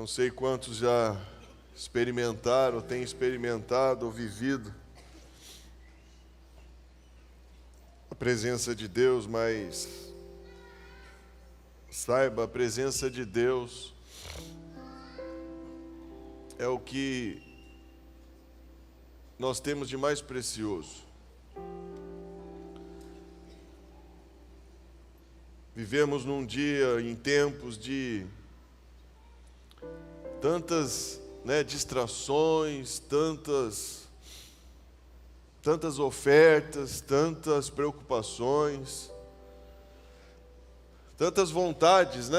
Não sei quantos já experimentaram, têm experimentado ou vivido a presença de Deus, mas saiba, a presença de Deus é o que nós temos de mais precioso. Vivemos num dia, em tempos de tantas distrações, tantas ofertas, tantas preocupações, tantas vontades,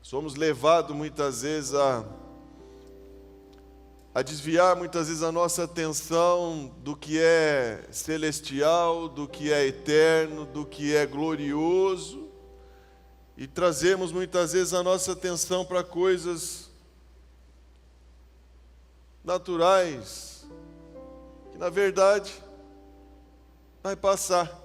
Somos levados muitas vezes a desviar muitas vezes a nossa atenção do que é celestial, do que é eterno, do que é glorioso, e trazemos muitas vezes a nossa atenção para coisas naturais, que na verdade vai passar.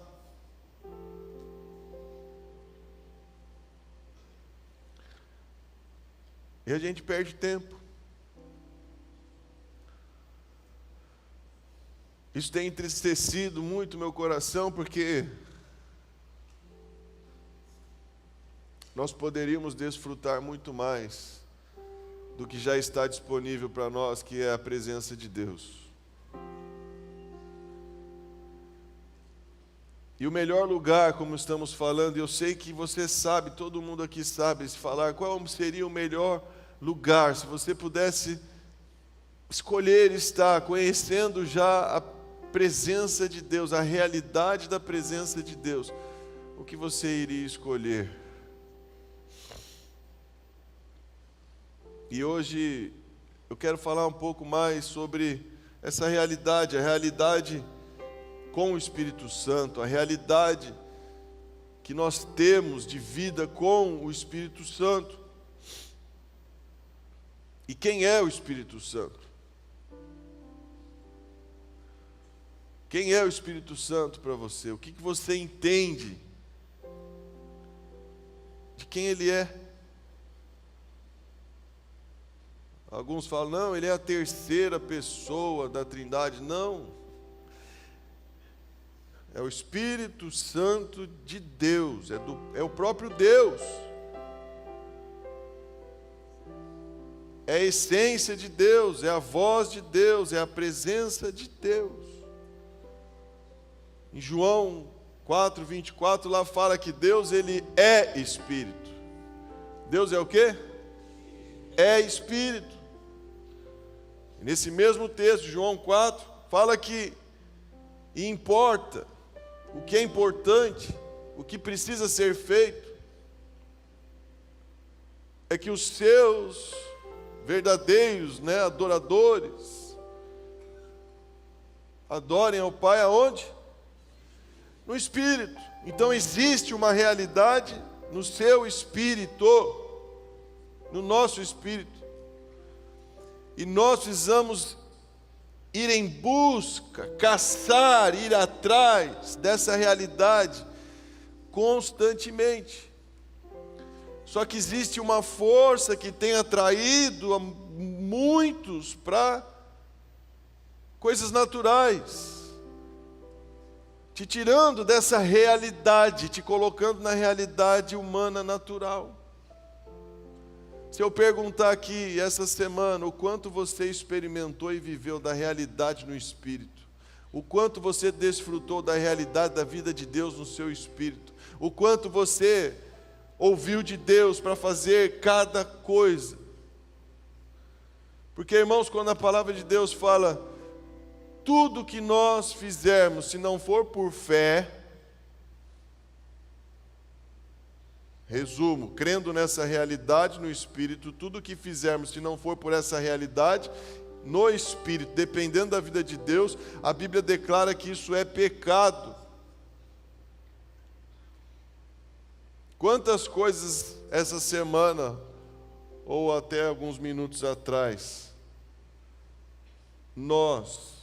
E a gente perde tempo. Isso tem entristecido muito meu coração, porque nós poderíamos desfrutar muito mais do que já está disponível para nós, que é a presença de Deus. E o melhor lugar, como estamos falando, eu sei que você sabe, todo mundo aqui sabe, se falar qual seria o melhor lugar, se você pudesse escolher estar conhecendo já a presença de Deus, a realidade da presença de Deus, o que você iria escolher? E hoje eu quero falar um pouco mais sobre essa realidade, a realidade com o Espírito Santo, a realidade que nós temos de vida com o Espírito Santo. E quem é o Espírito Santo? Quem é o Espírito Santo para você? O que você entende de quem Ele é? Alguns falam, não, Ele é a terceira pessoa da Trindade. Não. É o Espírito Santo de Deus, é o próprio Deus. É a essência de Deus, é a voz de Deus, é a presença de Deus. Em João 4:24, lá fala que Deus, Ele é Espírito. Deus é o quê? É Espírito. E nesse mesmo texto, João 4, fala que importa, o que é importante, o que precisa ser feito, é que os seus verdadeiros adoradores adorem ao Pai aonde? No Espírito. Então existe uma realidade no seu Espírito, no nosso Espírito, e nós precisamos ir em busca, caçar, ir atrás dessa realidade constantemente. Só que existe uma força que tem atraído a muitos para coisas naturais, te tirando dessa realidade, te colocando na realidade humana natural. Se eu perguntar aqui essa semana o quanto você experimentou e viveu da realidade no Espírito, o quanto você desfrutou da realidade da vida de Deus no seu Espírito, o quanto você ouviu de Deus para fazer cada coisa. Porque, irmãos, quando a palavra de Deus fala, tudo que nós fizermos, se não for por fé, resumo, crendo nessa realidade no Espírito, tudo que fizermos, se não for por essa realidade no Espírito, dependendo da vida de Deus, a Bíblia declara que isso é pecado. Quantas coisas essa semana, ou até alguns minutos atrás, nós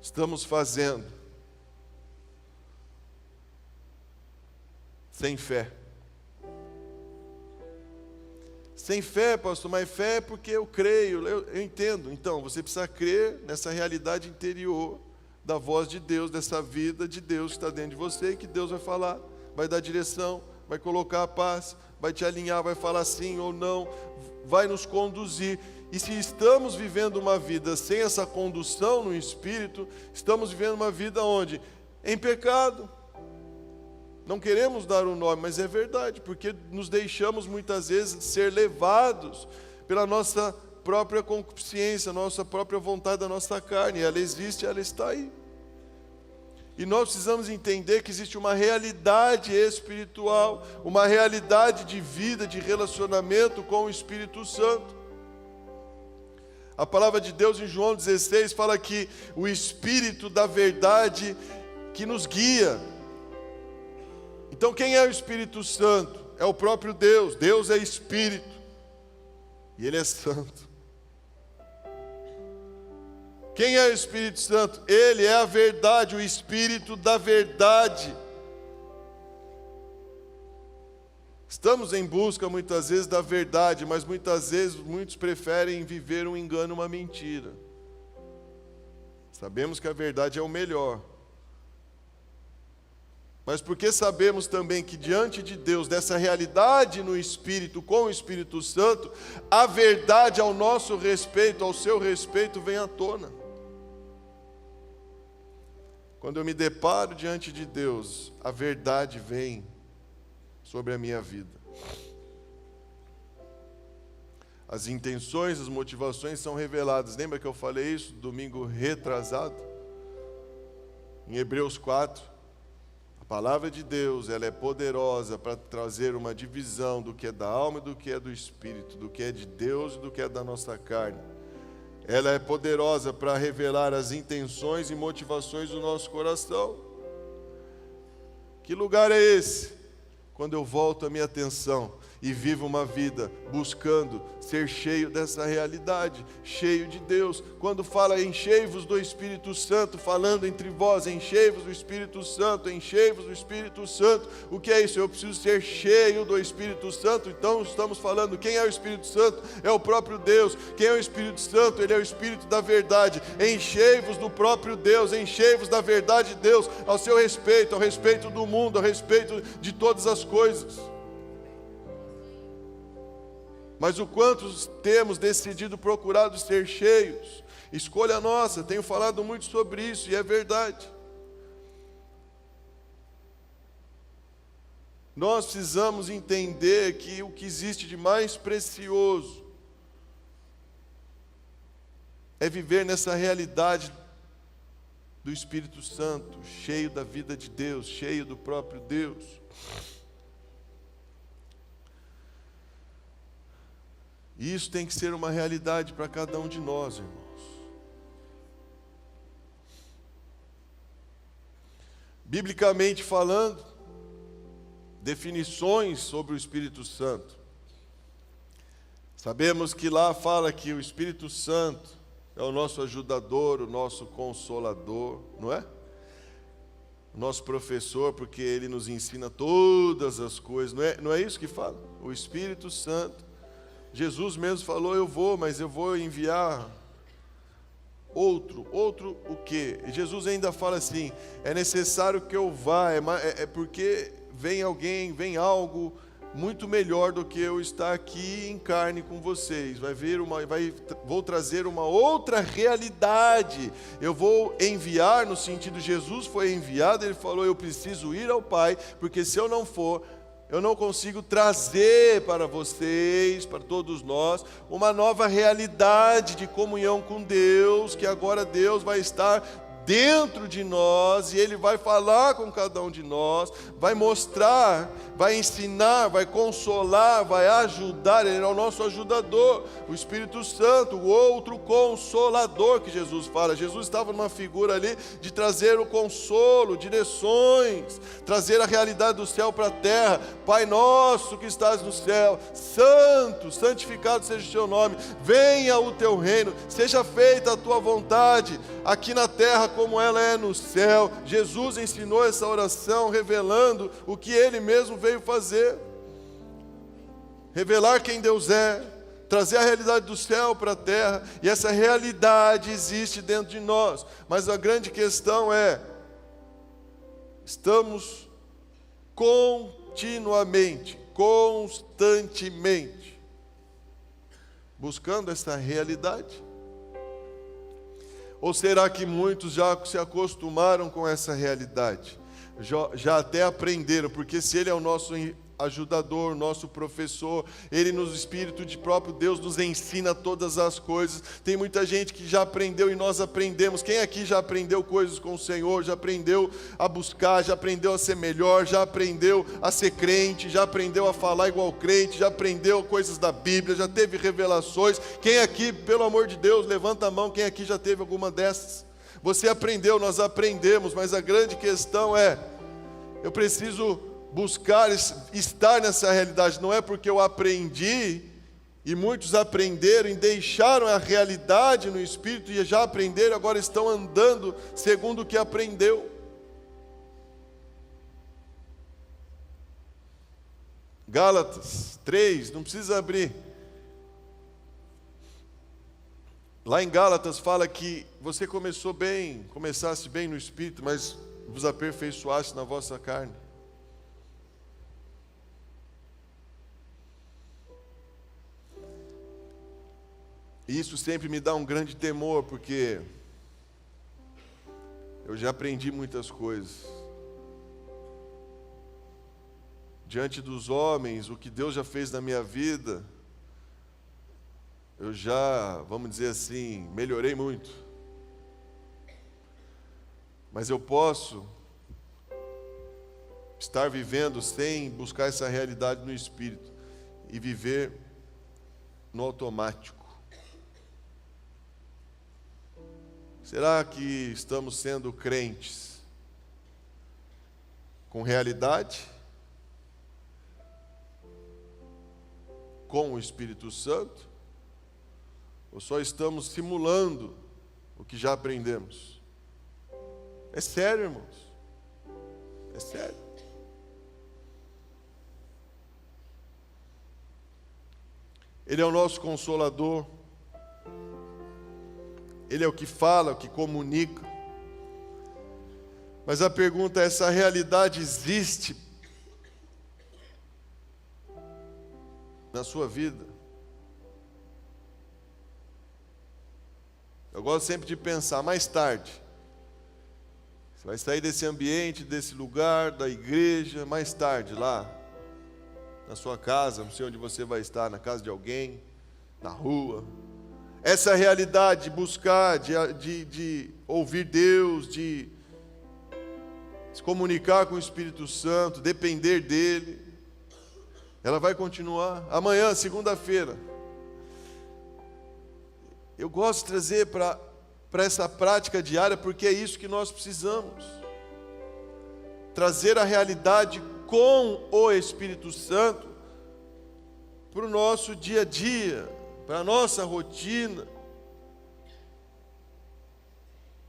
estamos fazendo sem fé. Sem fé, pastor, mas fé é porque eu creio, eu entendo. Então, você precisa crer nessa realidade interior da voz de Deus, dessa vida de Deus que está dentro de você, e que Deus vai falar, vai dar direção, vai colocar a paz, vai te alinhar, vai falar sim ou não, vai nos conduzir. E se estamos vivendo uma vida sem essa condução no Espírito, estamos vivendo uma vida onde? Em pecado. Não queremos dar um nome, mas é verdade, porque nos deixamos muitas vezes ser levados pela nossa própria concupiscência, nossa própria vontade da nossa carne. Ela existe, ela está aí. E nós precisamos entender que existe uma realidade espiritual, uma realidade de vida, de relacionamento com o Espírito Santo. A palavra de Deus em João 16 fala que o Espírito da verdade que nos guia. Então quem é o Espírito Santo? É o próprio Deus. Deus é Espírito e Ele é Santo. Quem é o Espírito Santo? Ele é a verdade, o Espírito da verdade. Estamos em busca muitas vezes da verdade, mas muitas vezes muitos preferem viver um engano, uma mentira. Sabemos que a verdade é o melhor. Mas porque sabemos também que diante de Deus, dessa realidade no Espírito, com o Espírito Santo, a verdade ao nosso respeito, ao seu respeito, vem à tona. Quando eu me deparo diante de Deus, a verdade vem sobre a minha vida. As intenções, as motivações são reveladas. Lembra que eu falei isso domingo retrasado? Em Hebreus 4. A palavra de Deus, ela é poderosa para trazer uma divisão do que é da alma e do que é do Espírito, do que é de Deus e do que é da nossa carne. Ela é poderosa para revelar as intenções e motivações do nosso coração. Que lugar é esse? Quando eu volto a minha atenção e vivo uma vida buscando ser cheio dessa realidade, cheio de Deus. Quando fala enchei-vos do Espírito Santo, falando entre vós, enchei-vos do Espírito Santo, enchei-vos do Espírito Santo. O que é isso? Eu preciso ser cheio do Espírito Santo. Então estamos falando, quem é o Espírito Santo? É o próprio Deus. Quem é o Espírito Santo? Ele é o Espírito da verdade. Enchei-vos do próprio Deus, enchei-vos da verdade de Deus, ao seu respeito, ao respeito do mundo, ao respeito de todas as coisas. Mas o quanto temos decidido procurar ser cheios, escolha nossa, tenho falado muito sobre isso e é verdade. Nós precisamos entender que o que existe de mais precioso é viver nessa realidade do Espírito Santo, cheio da vida de Deus, cheio do próprio Deus. E isso tem que ser uma realidade para cada um de nós, irmãos. Biblicamente falando, definições sobre o Espírito Santo. Sabemos que lá fala que o Espírito Santo é o nosso ajudador, o nosso consolador, não é? O nosso professor, porque ele nos ensina todas as coisas, não é isso que fala? O Espírito Santo. Jesus mesmo falou, eu vou, mas eu vou enviar outro o quê? E Jesus ainda fala assim, é necessário que eu vá, porque vem alguém, vem algo muito melhor do que eu estar aqui em carne com vocês. Vou trazer uma outra realidade. Eu vou enviar, no sentido, Jesus foi enviado, ele falou, eu preciso ir ao Pai, porque se eu não for, eu não consigo trazer para vocês, para todos nós, uma nova realidade de comunhão com Deus, que agora Deus vai estar dentro de nós, e Ele vai falar com cada um de nós, vai mostrar, vai ensinar, vai consolar, vai ajudar. Ele é o nosso ajudador, o Espírito Santo, o outro consolador que Jesus fala. Jesus estava numa figura ali de trazer o consolo, direções, trazer a realidade do céu para a terra. Pai nosso que estás no céu, santo, santificado seja o teu nome, venha o teu reino, seja feita a tua vontade, aqui na terra como ela é no céu. Jesus ensinou essa oração, revelando o que Ele mesmo veio fazer. revelar quem Deus é, trazer a realidade do céu para a terra, e essa realidade existe dentro de nós. Mas a grande questão é, estamos continuamente, constantemente, buscando essa realidade? Ou será que muitos já se acostumaram com essa realidade? Já até aprenderam, porque se Ele é o nosso ajudador, nosso professor, Ele no Espírito de próprio Deus nos ensina todas as coisas. Tem muita gente que já aprendeu e nós aprendemos. Quem aqui já aprendeu coisas com o Senhor, já aprendeu a buscar, já aprendeu a ser melhor, já aprendeu a ser crente, já aprendeu a falar igual crente, já aprendeu coisas da Bíblia, já teve revelações? Quem aqui, pelo amor de Deus, levanta a mão, quem aqui já teve alguma dessas? Você aprendeu, nós aprendemos, mas a grande questão é, eu preciso buscar estar nessa realidade. Não é porque eu aprendi, e muitos aprenderam e deixaram a realidade no Espírito, e já aprenderam, agora estão andando segundo o que aprendeu. Gálatas 3, não precisa abrir. Lá em Gálatas fala que você começasse bem no Espírito, mas vos aperfeiçoasse na vossa carne. E isso sempre me dá um grande temor, porque eu já aprendi muitas coisas. Diante dos homens, o que Deus já fez na minha vida, eu já, vamos dizer assim, melhorei muito. Mas eu posso estar vivendo sem buscar essa realidade no Espírito e viver no automático. Será que estamos sendo crentes com realidade? Com o Espírito Santo? Ou só estamos simulando o que já aprendemos? É sério, irmãos. É sério. Ele é o nosso Consolador. Ele é o que fala, o que comunica. Mas a pergunta é, essa realidade existe na sua vida? Eu gosto sempre de pensar, mais tarde, você vai sair desse ambiente, desse lugar, da igreja, mais tarde lá, na sua casa, não sei onde você vai estar, na casa de alguém, na rua. Essa realidade de buscar, de ouvir Deus, de se comunicar com o Espírito Santo, depender dEle, ela vai continuar. Amanhã, segunda-feira, eu gosto de trazer para essa prática diária, porque é isso que nós precisamos. Trazer a realidade com o Espírito Santo para o nosso dia a dia, para a nossa rotina.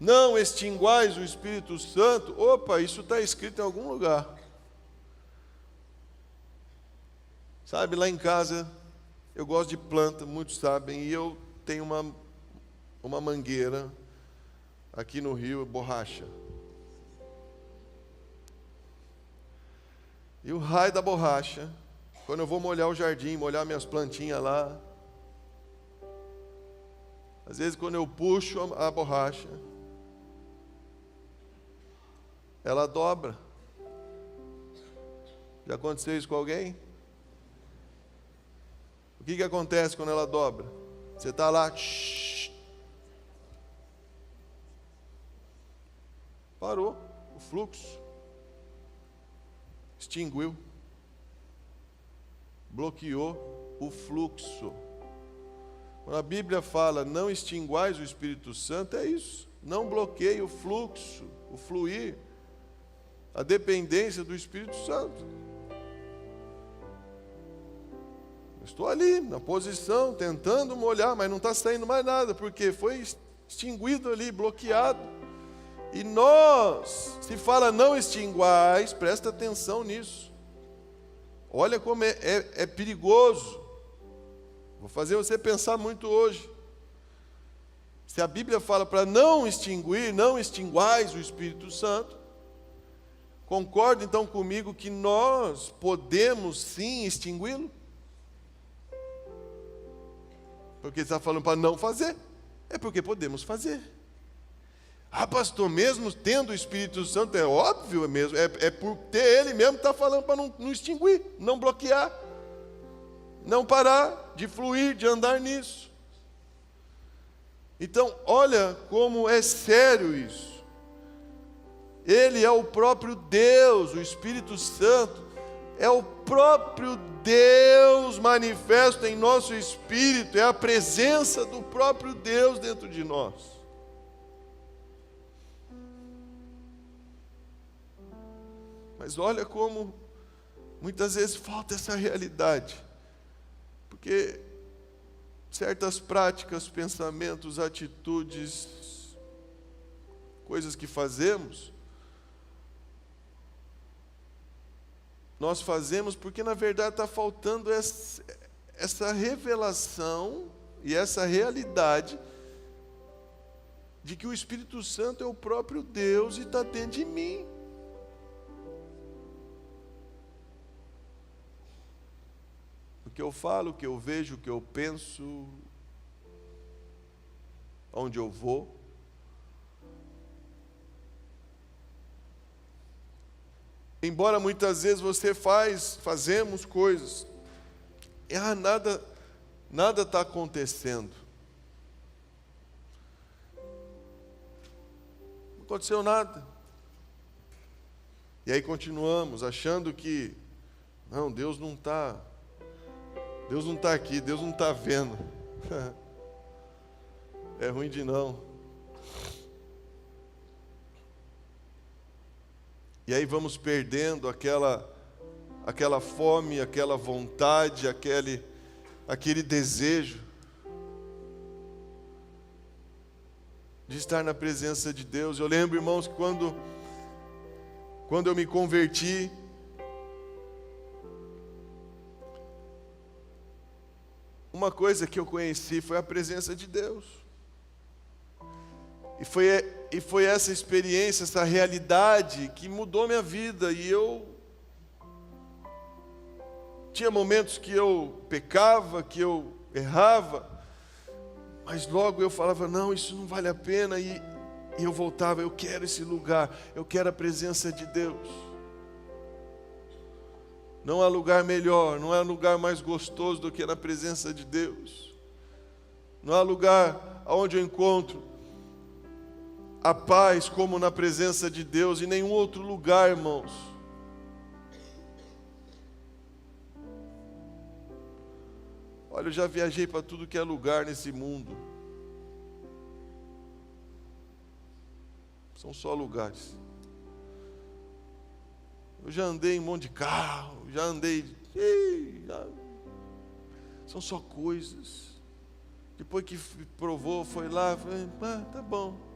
Não extinguais o Espírito Santo. Opa, isso está escrito em algum lugar. Sabe, lá em casa, eu gosto de planta, muitos sabem, e eu tenho uma mangueira, aqui no Rio, borracha. E o raio da borracha, quando eu vou molhar o jardim, molhar minhas plantinhas lá, às vezes quando eu puxo a borracha, ela dobra. Já aconteceu isso com alguém? O que acontece quando ela dobra? Você está lá, parou o fluxo, extinguiu, bloqueou o fluxo. Quando a Bíblia fala, não extinguais o Espírito Santo, é isso. Não bloqueie o fluxo, o fluir, a dependência do Espírito Santo. Eu estou ali, na posição, tentando molhar, mas não está saindo mais nada, porque foi extinguido ali, bloqueado. E nós, se fala não extinguais, presta atenção nisso. Olha como é perigoso. Vou fazer você pensar muito hoje. Se a Bíblia fala para não extinguir, não extinguais o Espírito Santo, concorda então comigo que nós podemos sim extingui-lo? Porque está falando para não fazer, é porque podemos fazer. Ah, pastor, mesmo tendo o Espírito Santo, é óbvio mesmo, é por ter ele mesmo que está falando para não extinguir, não bloquear, não parar de fluir, de andar nisso. Então, olha como é sério isso. Ele é o próprio Deus, o Espírito Santo é o próprio Deus manifesto em nosso espírito, é a presença do próprio Deus dentro de nós. Mas olha como muitas vezes falta essa realidade, porque certas práticas, pensamentos, atitudes, coisas que fazemos, nós fazemos porque na verdade está faltando essa revelação e essa realidade de que o Espírito Santo é o próprio Deus e está dentro de mim. O que eu falo, o que eu vejo, o que eu penso, onde eu vou. Embora muitas vezes fazemos coisas, nada está acontecendo. Não aconteceu nada. E aí continuamos achando que, não, Deus não está aqui, Deus não está vendo. É ruim de não. E aí vamos perdendo aquela fome, aquela vontade, aquele desejo de estar na presença de Deus. Eu lembro, irmãos, que quando eu me converti, uma coisa que eu conheci foi a presença de Deus. E foi essa experiência, essa realidade que mudou minha vida. E eu tinha momentos que eu pecava, que eu errava, mas logo eu falava, não, isso não vale a pena. E eu voltava, eu quero esse lugar, eu quero a presença de Deus. Não há lugar melhor, não há lugar mais gostoso do que na presença de Deus. Não há lugar onde eu encontro a paz como na presença de Deus, em nenhum outro lugar, irmãos. Olha, eu já viajei para tudo que é lugar nesse mundo. São só lugares. Eu já andei em um monte de carro, já andei... São só coisas. Depois que provou, foi lá, falei, tá bom.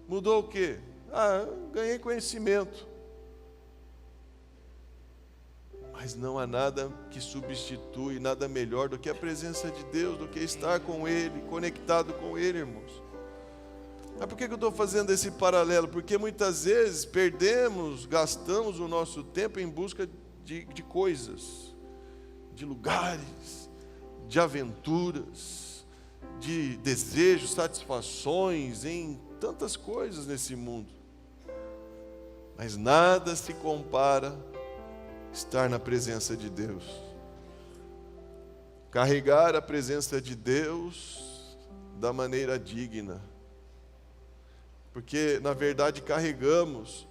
Mudou o quê? Ganhei conhecimento. Mas não há nada que substitui, nada melhor do que a presença de Deus, do que estar com Ele, conectado com Ele, irmãos. Mas por que eu estou fazendo esse paralelo? Porque muitas vezes gastamos o nosso tempo em busca de coisas, de lugares, de aventuras, de desejos, satisfações, em tantas coisas nesse mundo. Mas nada se compara estar na presença de Deus. Carregar a presença de Deus da maneira digna. Porque, na verdade, carregamos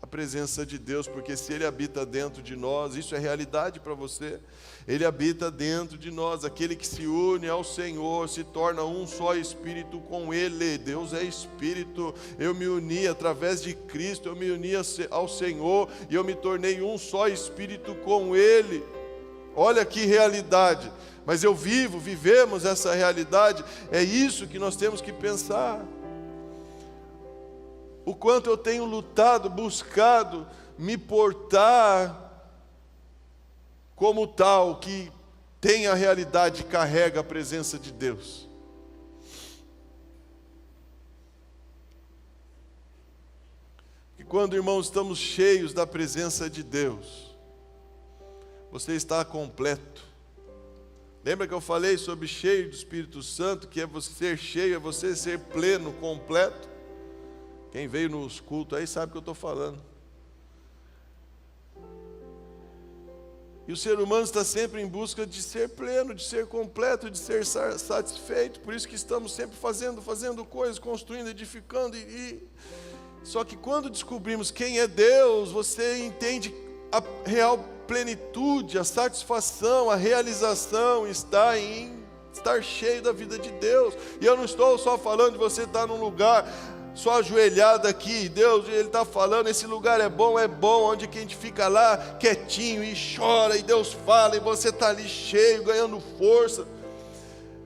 a presença de Deus, porque se Ele habita dentro de nós, isso é realidade para você. Ele habita dentro de nós, aquele que se une ao Senhor, se torna um só Espírito com Ele. Deus é Espírito, eu me uni através de Cristo, eu me uni ao Senhor, e eu me tornei um só Espírito com Ele. Olha que realidade, mas vivemos essa realidade, é isso que nós temos que pensar. O quanto eu tenho lutado, buscado me portar como tal, que tem a realidade e carrega a presença de Deus. E quando, irmãos, estamos cheios da presença de Deus, você está completo. Lembra que eu falei sobre cheio do Espírito Santo, que é você ser cheio, é você ser pleno, completo? Quem veio nos cultos aí sabe o que eu estou falando. E o ser humano está sempre em busca de ser pleno, de ser completo, de ser satisfeito. Por isso que estamos sempre fazendo coisas, construindo, edificando. Só que quando descobrimos quem é Deus, você entende a real plenitude, a satisfação, a realização está em estar cheio da vida de Deus. E eu não estou só falando de você estar num lugar só ajoelhado aqui. Deus, Ele está falando, esse lugar é bom, onde que a gente fica lá quietinho e chora, e Deus fala, e você está ali cheio, ganhando força.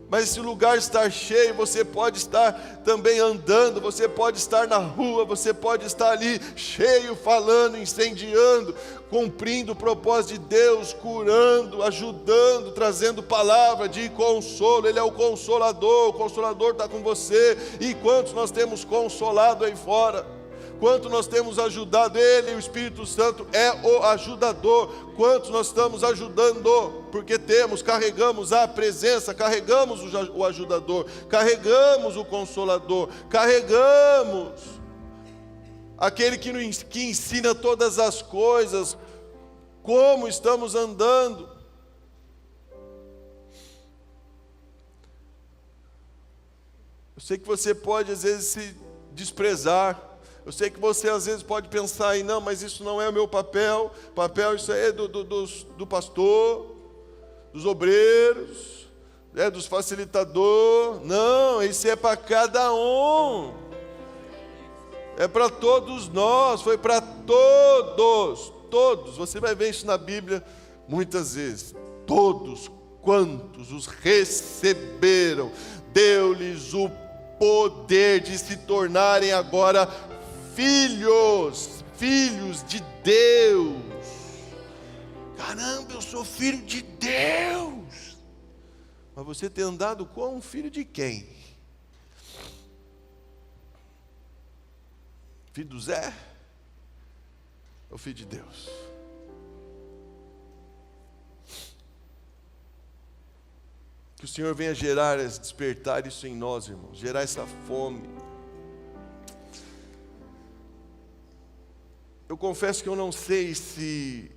Mas esse lugar estar cheio, você pode estar também andando, você pode estar na rua, você pode estar ali cheio, falando, incendiando, cumprindo o propósito de Deus, curando, ajudando, trazendo palavra de consolo. Ele é o Consolador está com você. E quantos nós temos consolado aí fora? Quanto nós temos ajudado? Ele, o Espírito Santo, é o ajudador. Quantos nós estamos ajudando? Porque carregamos a presença, carregamos o ajudador, carregamos o Consolador, carregamos aquele que ensina todas as coisas, como estamos andando. Eu sei que você pode às vezes se desprezar. Eu sei que você às vezes pode pensar não, mas isso não é o meu papel. Isso é do pastor, dos obreiros, dos facilitadores. Não, isso é para cada um. É para todos nós, foi para todos. Você vai ver isso na Bíblia muitas vezes. Todos quantos os receberam, deu-lhes o poder de se tornarem agora filhos de Deus. Caramba, eu sou filho de Deus. Mas você tem andado com um filho de quem? Filho do Zé? Ou filho de Deus? Que o Senhor venha despertar isso em nós, irmãos, gerar essa fome. Eu confesso que eu não sei se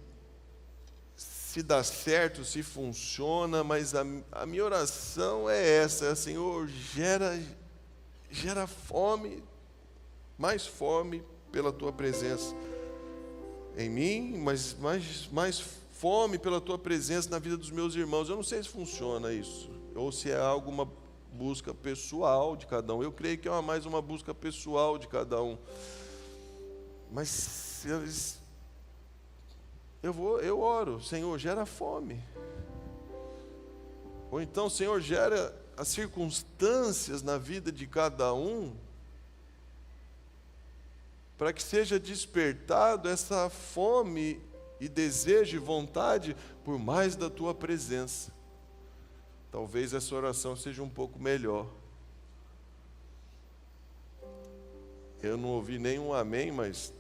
dá certo, se funciona, mas a minha oração é essa: Senhor, gera fome, mais fome pela Tua presença em mim, mas mais fome pela Tua presença na vida dos meus irmãos. Eu não sei se funciona isso, ou se é alguma busca pessoal de cada um. Eu creio que é mais uma busca pessoal de cada um. Mas eu oro, Senhor, gera fome. Ou então, Senhor, gera as circunstâncias na vida de cada um, para que seja despertado essa fome e desejo e vontade por mais da Tua presença. Talvez essa oração seja um pouco melhor. Eu não ouvi nenhum amém, mas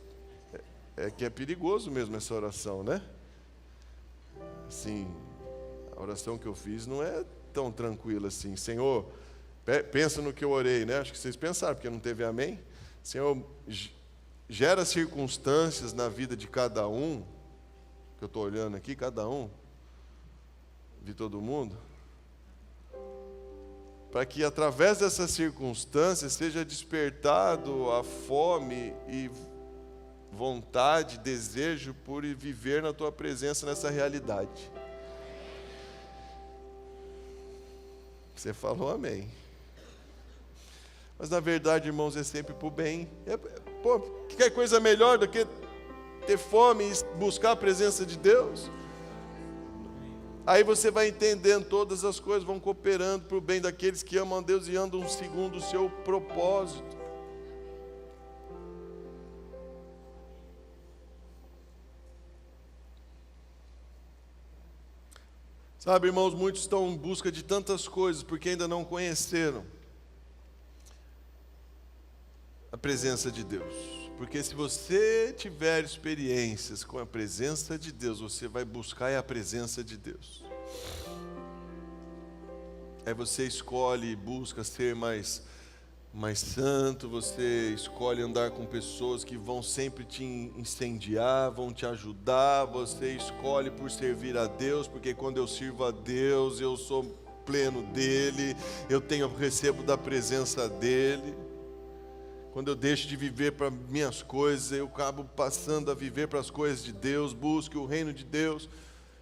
é que é perigoso mesmo essa oração, né? Assim, a oração que eu fiz não é tão tranquila assim. Senhor, pensa no que eu orei, né? Acho que vocês pensaram, porque não teve amém. Senhor, gera circunstâncias na vida de cada um, que eu estou olhando aqui, cada um, de todo mundo, para que através dessas circunstâncias seja despertado a fome e vontade, desejo por viver na Tua presença nessa realidade. Você falou amém. Mas na verdade, irmãos, é sempre para o bem. Que coisa melhor do que ter fome e buscar a presença de Deus? Aí você vai entendendo, todas as coisas vão cooperando para o bem daqueles que amam a Deus e andam segundo o seu propósito. Sabe, irmãos, muitos estão em busca de tantas coisas porque ainda não conheceram a presença de Deus. Porque se você tiver experiências com a presença de Deus, você vai buscar a presença de Deus. Aí você escolhe e busca ser mais santo, você escolhe andar com pessoas que vão sempre te incendiar, vão te ajudar, você escolhe por servir a Deus, porque quando eu sirvo a Deus, eu sou pleno dEle, recebo da presença dEle. Quando eu deixo de viver para minhas coisas, eu acabo passando a viver para as coisas de Deus, busque o reino de Deus,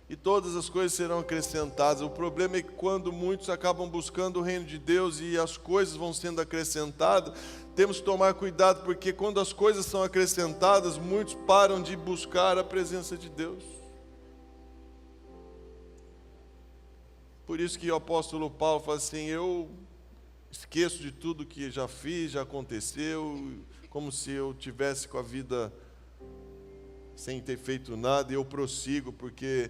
e todas as coisas serão acrescentadas. O problema é que quando muitos acabam buscando o reino de Deus e as coisas vão sendo acrescentadas, temos que tomar cuidado, porque quando as coisas são acrescentadas, muitos param de buscar a presença de Deus. Por isso que o apóstolo Paulo fala assim: eu esqueço de tudo que já fiz, já aconteceu, como se eu tivesse com a vida sem ter feito nada, e eu prossigo, porque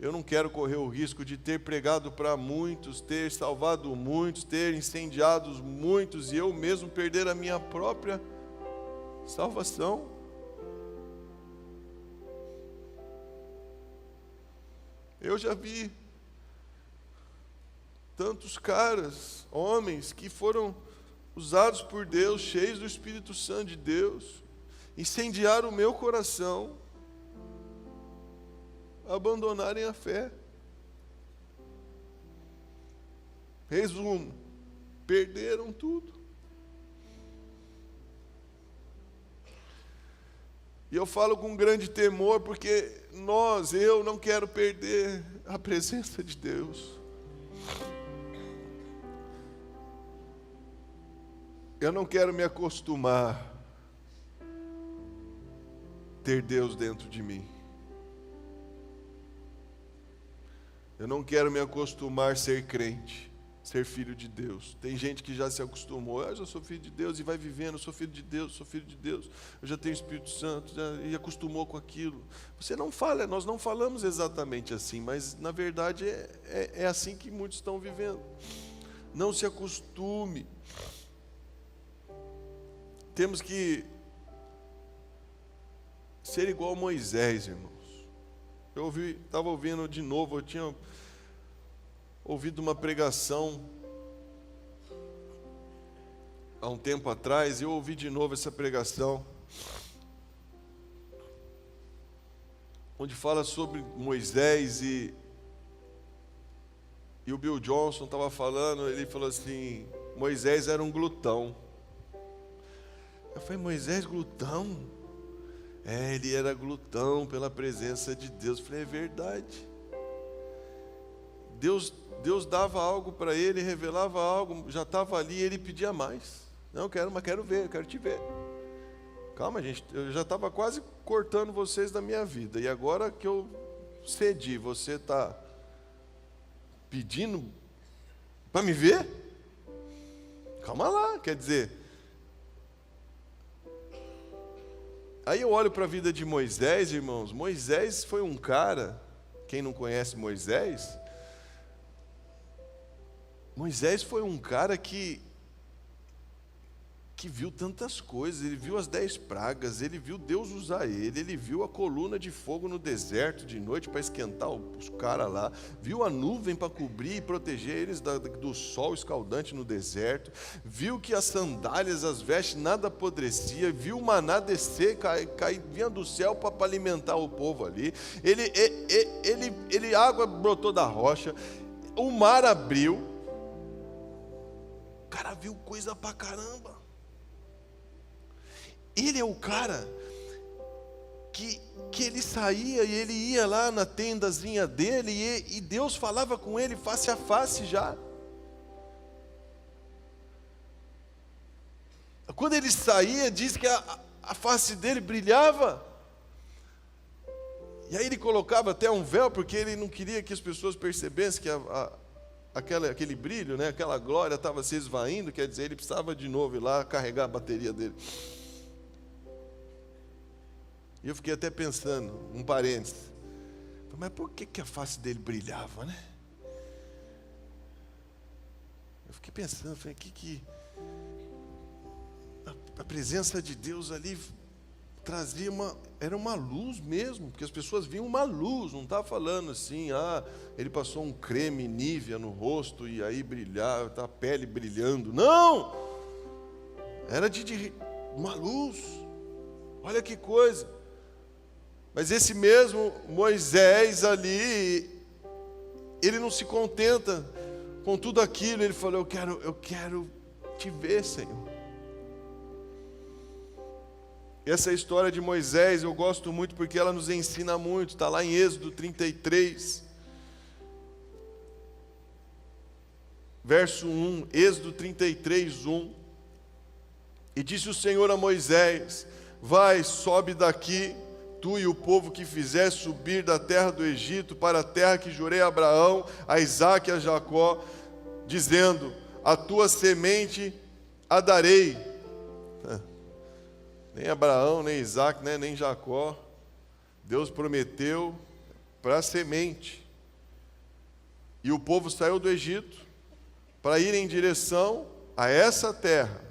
eu não quero correr o risco de ter pregado para muitos, ter salvado muitos, ter incendiado muitos, e eu mesmo perder a minha própria salvação. Eu já vi tantos caras, homens, que foram usados por Deus, cheios do Espírito Santo de Deus, incendiaram o meu coração, abandonarem a fé. Resumo: perderam tudo. E eu falo com grande temor, porque eu não quero perder a presença de Deus. Eu não quero me acostumar a ter Deus dentro de mim. Eu não quero me acostumar a ser crente, ser filho de Deus. Tem gente que já se acostumou: eu já sou filho de Deus, e vai vivendo: eu sou filho de Deus, sou filho de Deus, eu já tenho Espírito Santo, e acostumou com aquilo. Você não fala, nós não falamos exatamente assim, mas na verdade é assim que muitos estão vivendo. Não se acostume. Temos que ser igual a Moisés, irmãos. Eu estava ouvindo de novo, eu tinha ouvido uma pregação há um tempo atrás, e eu ouvi de novo essa pregação, onde fala sobre Moisés, e o Bill Johnson estava falando, ele falou assim: Moisés era um glutão. Eu falei: Moisés glutão? Ele era glutão pela presença de Deus. Eu falei: é verdade. Deus dava algo para ele, revelava algo, já estava ali, e ele pedia mais. Não, quero ver, eu quero te ver. Calma, gente, eu já estava quase cortando vocês da minha vida, e agora que eu cedi, você está pedindo para me ver? Calma lá, quer dizer... Aí eu olho para a vida de Moisés, irmãos. Moisés foi um cara, quem não conhece Moisés foi um cara que viu tantas coisas. Ele viu as 10 pragas, ele viu Deus usar ele viu a coluna de fogo no deserto de noite para esquentar os caras lá, viu a nuvem para cobrir e proteger eles do sol escaldante no deserto, viu que as sandálias, as vestes, nada apodrecia, viu o maná descer, vinha do céu para alimentar o povo ali, a água brotou da rocha, o mar abriu, o cara viu coisa pra caramba. Ele é o cara que ele saía e ele ia lá na tendazinha dele, e Deus falava com ele face a face já. Quando ele saía, diz que a face dele brilhava. E aí ele colocava até um véu, porque ele não queria que as pessoas percebessem que aquele brilho, né, aquela glória estava se esvaindo. Quer dizer, ele precisava de novo ir lá carregar a bateria dele. E eu fiquei até pensando, um parênteses, mas por que a face dele brilhava, né? Eu fiquei pensando, falei, a presença de Deus ali trazia era uma luz mesmo, porque as pessoas viam uma luz, não estava falando assim, ele passou um creme Nivea no rosto e aí brilhava, tá a pele brilhando. Não! Era de uma luz. Olha que coisa. Mas esse mesmo Moisés ali, ele não se contenta com tudo aquilo, ele falou, eu quero te ver, Senhor. Essa história de Moisés eu gosto muito porque ela nos ensina muito, está lá em Êxodo 33, verso 1, Êxodo 33, 1, e disse o Senhor a Moisés, vai, sobe daqui, tu e o povo que fizer subir da terra do Egito para a terra que jurei a Abraão, a Isaque e a Jacó, dizendo, a tua semente a darei. Nem Abraão, nem Isaque, nem Jacó. Deus prometeu para a semente. E o povo saiu do Egito para ir em direção a essa terra.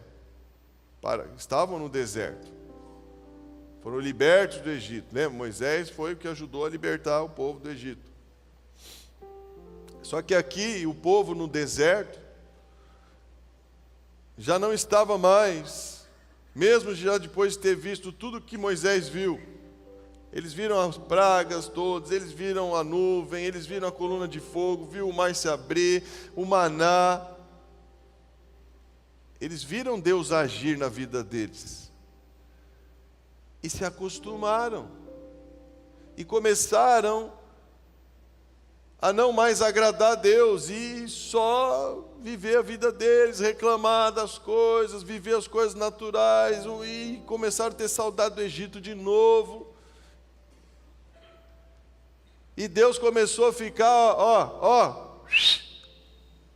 Estavam no deserto. Foram libertos do Egito. Lembra? Moisés foi o que ajudou a libertar o povo do Egito. Só que aqui, o povo no deserto, já não estava mais, mesmo já depois de ter visto tudo que Moisés viu. Eles viram as pragas todas, eles viram a nuvem, eles viram a coluna de fogo, viu o mar se abrir, o maná. Eles viram Deus agir na vida deles. E se acostumaram. E começaram a não mais agradar a Deus e só viver a vida deles, reclamar das coisas, viver as coisas naturais, e começaram a ter saudade do Egito de novo. E Deus começou a ficar,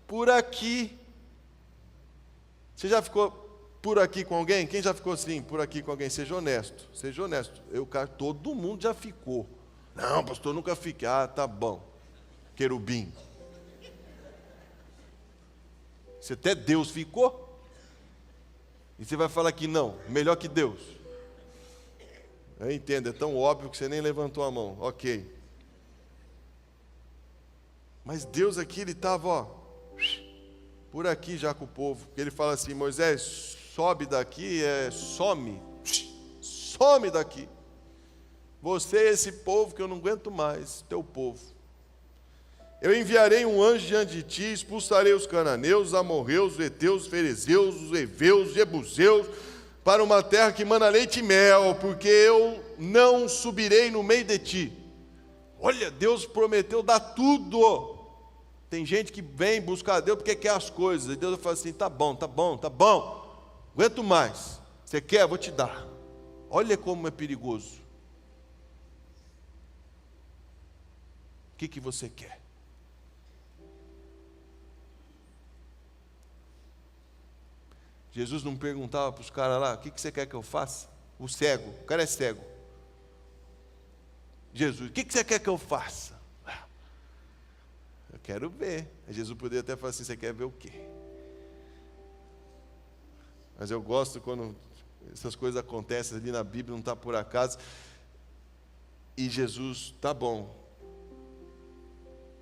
por aqui. Você já ficou por aqui com alguém? Quem já ficou assim, por aqui com alguém? Seja honesto, seja honesto. Todo mundo já ficou. Não, pastor, nunca fiquei. Tá bom. Querubim. Se até Deus ficou, e você vai falar que não, melhor que Deus. Eu entendo, é tão óbvio que você nem levantou a mão. Ok. Mas Deus aqui, ele estava, por aqui já com o povo. Ele fala assim, Moisés, sobe daqui, some daqui. Você é esse povo que eu não aguento mais, teu povo. Eu enviarei um anjo diante de ti, expulsarei os cananeus, os amorreus, os heteus, os ferezeus, os heveus, os jebuseus, para uma terra que mana leite e mel, porque eu não subirei no meio de ti. Olha, Deus prometeu dar tudo. Tem gente que vem buscar Deus porque quer as coisas. E Deus fala assim, tá bom. Aguento mais. Você quer? Eu vou te dar. Olha como é perigoso. O que você quer? Jesus não perguntava para os caras lá, o que você quer que eu faça? O cego, o cara é cego. Jesus, o que você quer que eu faça? Eu quero ver. Jesus poderia até falar assim, você quer ver o quê? Mas eu gosto quando essas coisas acontecem ali na Bíblia, não está por acaso. E Jesus, tá bom.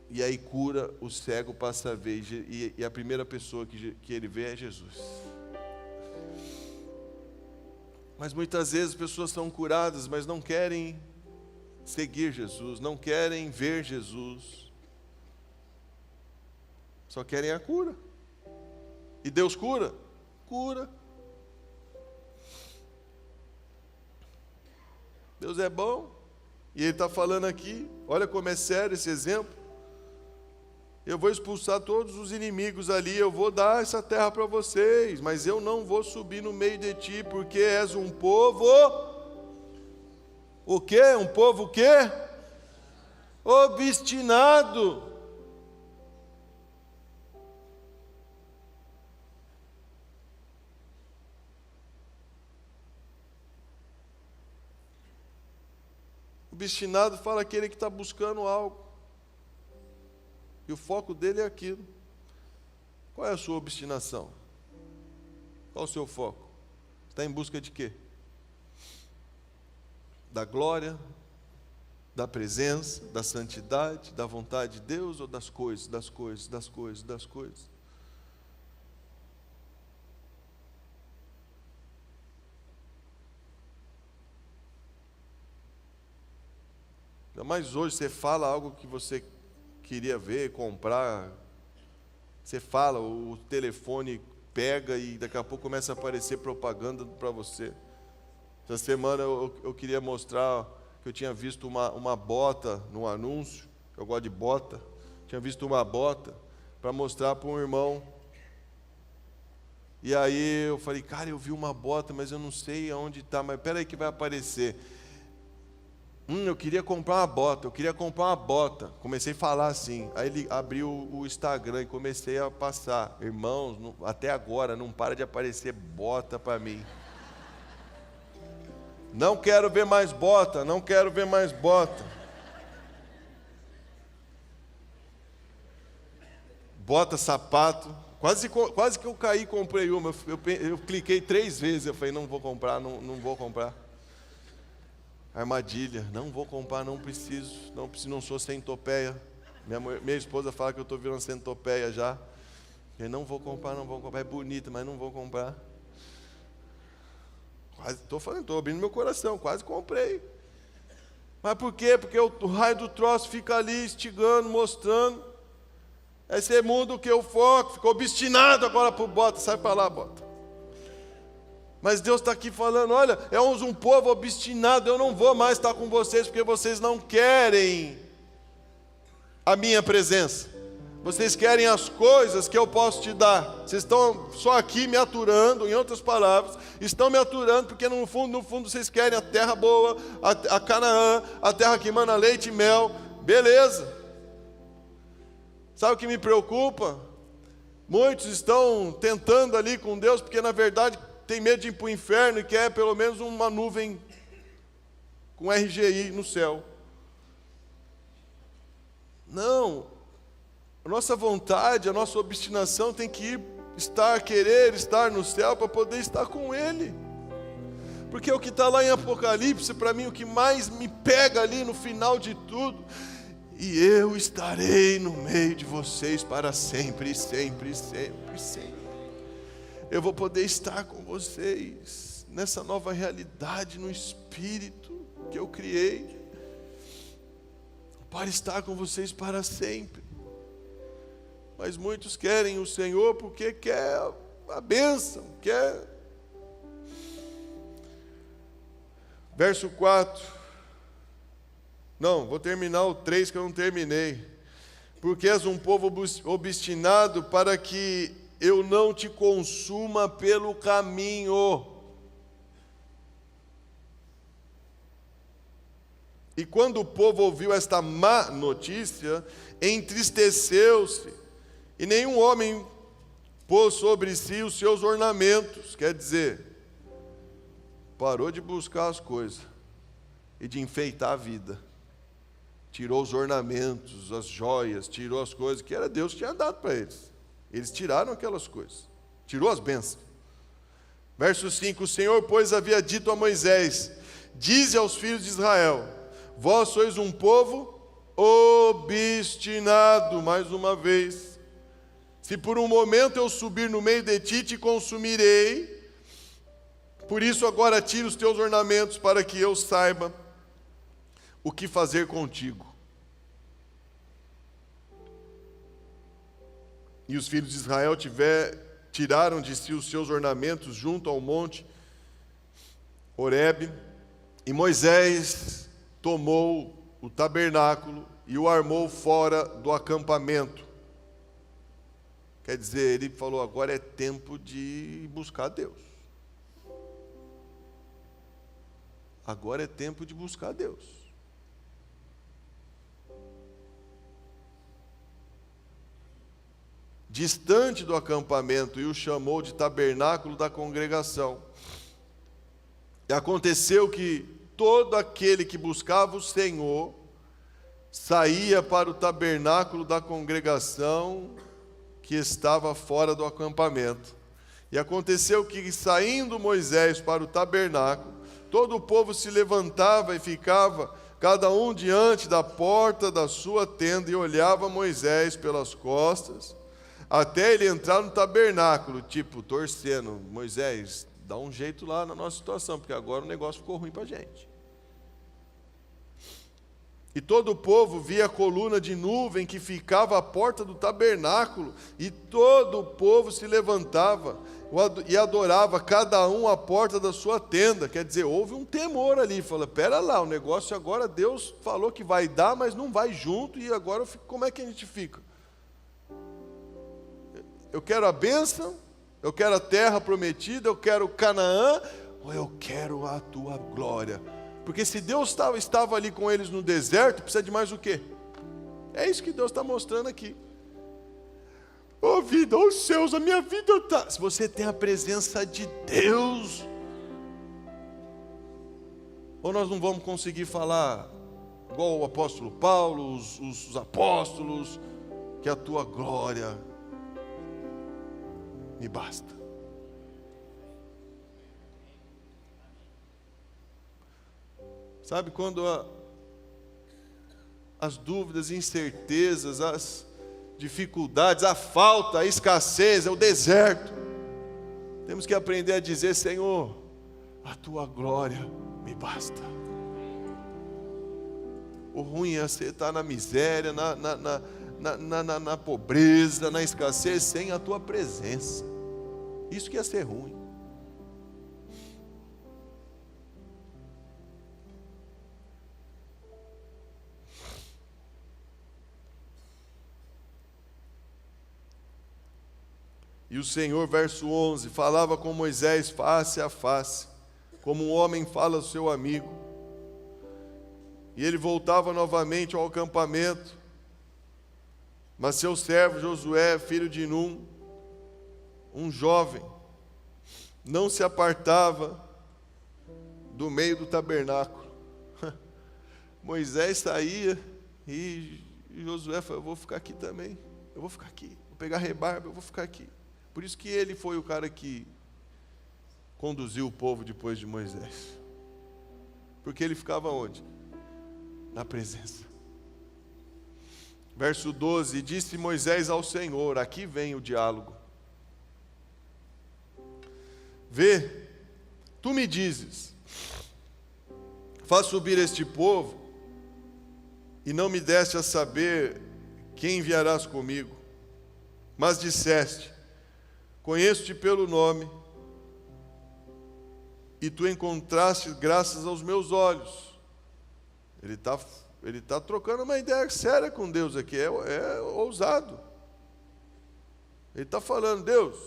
E aí cura o cego, passa a ver. E a primeira pessoa que ele vê é Jesus. Mas muitas vezes as pessoas são curadas, mas não querem seguir Jesus, não querem ver Jesus. Só querem a cura. E Deus cura? Cura. Deus é bom. E Ele está falando aqui, olha como é sério esse exemplo. Eu vou expulsar todos os inimigos ali, eu vou dar essa terra para vocês, mas eu não vou subir no meio de ti, porque és um povo... O quê? Um povo o quê? Obstinado. Obstinado fala aquele que está buscando algo. E o foco dele é aquilo. Qual é a sua obstinação? Qual é o seu foco? Está em busca de quê? Da glória, da presença, da santidade, da vontade de Deus ou das coisas? Ainda mais hoje você fala algo que você queria ver, comprar. Você fala, o telefone pega e daqui a pouco começa a aparecer propaganda para você. Essa semana eu queria mostrar que eu tinha visto uma bota no anúncio. Eu gosto de bota. Tinha visto uma bota para mostrar para um irmão. E aí eu falei, cara, eu vi uma bota, mas eu não sei aonde está. Mas espera aí que vai aparecer. Eu queria comprar uma bota. Comecei a falar assim. Aí ele abriu o Instagram e comecei a passar. Irmãos, até agora não para de aparecer bota para mim. Não quero ver mais bota. Bota, sapato. Quase que eu caí e comprei uma. Eu cliquei 3 vezes. Eu falei, não vou comprar. Armadilha, não vou comprar, não preciso, não sou centopeia. Minha esposa fala que eu estou virando centopeia já. Eu não vou comprar, é bonita, mas não vou comprar. Quase, estou abrindo meu coração, quase comprei. Mas por quê? Porque o raio do troço fica ali instigando, mostrando. Aí você muda o que eu foco, ficou obstinado agora por bota, sai para lá, bota. Mas Deus está aqui falando, olha, é um povo obstinado, eu não vou mais estar com vocês, porque vocês não querem a minha presença. Vocês querem as coisas que eu posso te dar. Vocês estão só aqui me aturando, em outras palavras, estão me aturando, porque no fundo vocês querem a terra boa, a Canaã, a terra que emana leite e mel. Beleza. Sabe o que me preocupa? Muitos estão tentando ali com Deus, porque na verdade tem medo de ir para o inferno e quer pelo menos uma nuvem com RGI no céu. Não, a nossa vontade, a nossa obstinação tem que querer estar no céu para poder estar com Ele. Porque o que está lá em Apocalipse, para mim, o que mais me pega ali no final de tudo, e eu estarei no meio de vocês para sempre, sempre, sempre, sempre. Eu vou poder estar com vocês nessa nova realidade no Espírito que eu criei, para estar com vocês para sempre. Mas muitos querem o Senhor porque quer a bênção, quer. Verso 4. Não, vou terminar o 3 que eu não terminei. Porque és um povo obstinado para que eu não te consuma pelo caminho. E quando o povo ouviu esta má notícia, entristeceu-se, e nenhum homem pôs sobre si os seus ornamentos. Quer dizer, parou de buscar as coisas e de enfeitar a vida. Tirou os ornamentos, as joias, tirou as coisas que era Deus que tinha dado para eles. Eles tiraram aquelas coisas, tirou as bênçãos. Verso 5, o Senhor, pois, havia dito a Moisés, dize aos filhos de Israel, vós sois um povo obstinado, mais uma vez. Se por um momento eu subir no meio de ti, te consumirei. Por isso agora tira os teus ornamentos, para que eu saiba o que fazer contigo. E os filhos de Israel tiraram de si os seus ornamentos junto ao monte Horebe, e Moisés tomou o tabernáculo e o armou fora do acampamento. Quer dizer, ele falou, agora é tempo de buscar Deus. Agora é tempo de buscar Deus. Distante do acampamento, e o chamou de tabernáculo da congregação. E aconteceu que todo aquele que buscava o Senhor saía para o tabernáculo da congregação que estava fora do acampamento. E aconteceu que, saindo Moisés para o tabernáculo, todo o povo se levantava e ficava, cada um diante da porta da sua tenda, e olhava Moisés pelas costas, até ele entrar no tabernáculo, tipo, torcendo: Moisés, dá um jeito lá na nossa situação, porque agora o negócio ficou ruim para a gente. E todo o povo via a coluna de nuvem que ficava à porta do tabernáculo, e todo o povo se levantava e adorava, cada um à porta da sua tenda. Quer dizer, houve um temor ali. Fala, pera lá, o negócio agora, Deus falou que vai dar, mas não vai junto, e agora como é que a gente fica? Eu quero a bênção, eu quero a terra prometida, eu quero Canaã, ou eu quero a tua glória? Porque se Deus estava ali com eles no deserto, precisa de mais o quê? É isso que Deus está mostrando aqui. Ô vida, ô céus, a minha vida está... Se você tem a presença de Deus, ou nós não vamos conseguir falar igual o apóstolo Paulo, os apóstolos, que a tua glória me basta. Sabe, quando as dúvidas, incertezas, as dificuldades, a falta, a escassez, o deserto, temos que aprender a dizer: Senhor, a tua glória me basta. O ruim é você estar na miséria, na pobreza, na escassez, sem a tua presença. Isso que ia ser ruim. E o Senhor, verso 11, falava com Moisés face a face, como um homem fala ao seu amigo. E ele voltava novamente ao acampamento, mas seu servo Josué, filho de Num, um jovem, não se apartava do meio do tabernáculo. Moisés saía e Josué falou: eu vou ficar aqui também, eu vou ficar aqui, vou pegar rebarba, eu vou ficar aqui. Por isso que ele foi o cara que conduziu o povo depois de Moisés. Porque ele ficava onde? Na presença. Verso 12, disse Moisés ao Senhor, aqui vem o diálogo: vê, tu me dizes, faz subir este povo, e não me deste a saber quem enviarás comigo, mas disseste: conheço-te pelo nome, e tu encontraste graças aos meus olhos. Ele está trocando uma ideia séria com Deus aqui, é ousado. Ele está falando: Deus,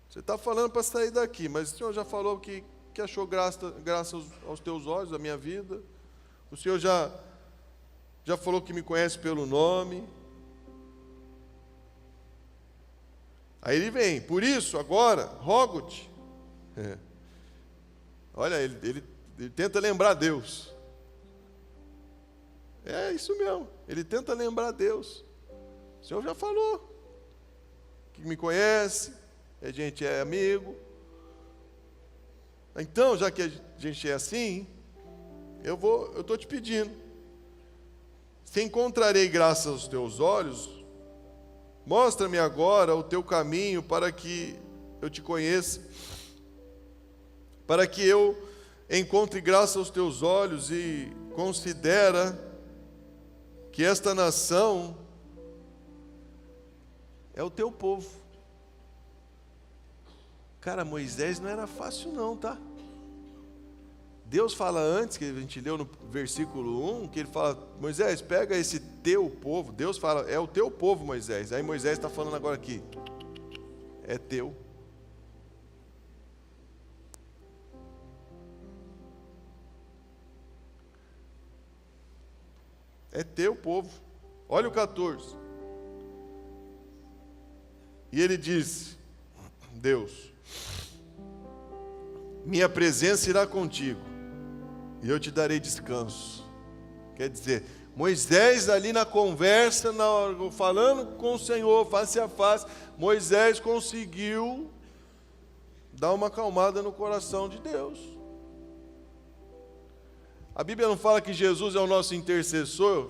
você está falando para sair daqui, mas o Senhor já falou que achou graça aos teus olhos, a minha vida. O Senhor já falou que me conhece pelo nome. Aí ele vem: por isso, agora, rogo-te. Olha, ele tenta lembrar Deus. É isso mesmo, ele tenta lembrar Deus. O Senhor já falou que me conhece, a gente é amigo. Então, já que a gente é assim, eu estou te pedindo: se encontrarei graça aos teus olhos, mostra-me agora o teu caminho para que eu te conheça, para que eu encontre graça aos teus olhos, e considera que esta nação é o teu povo. Cara, Moisés não era fácil não, tá? Deus fala antes, que a gente leu no versículo 1, que ele fala: Moisés, pega esse teu povo. Deus fala: é o teu povo, Moisés. Aí Moisés está falando agora aqui: é teu. É teu povo. Olha o 14. E ele disse: Deus, minha presença irá contigo, e eu te darei descanso. Quer dizer, Moisés ali na conversa, falando com o Senhor, face a face, Moisés conseguiu dar uma acalmada no coração de Deus. A Bíblia não fala que Jesus é o nosso intercessor?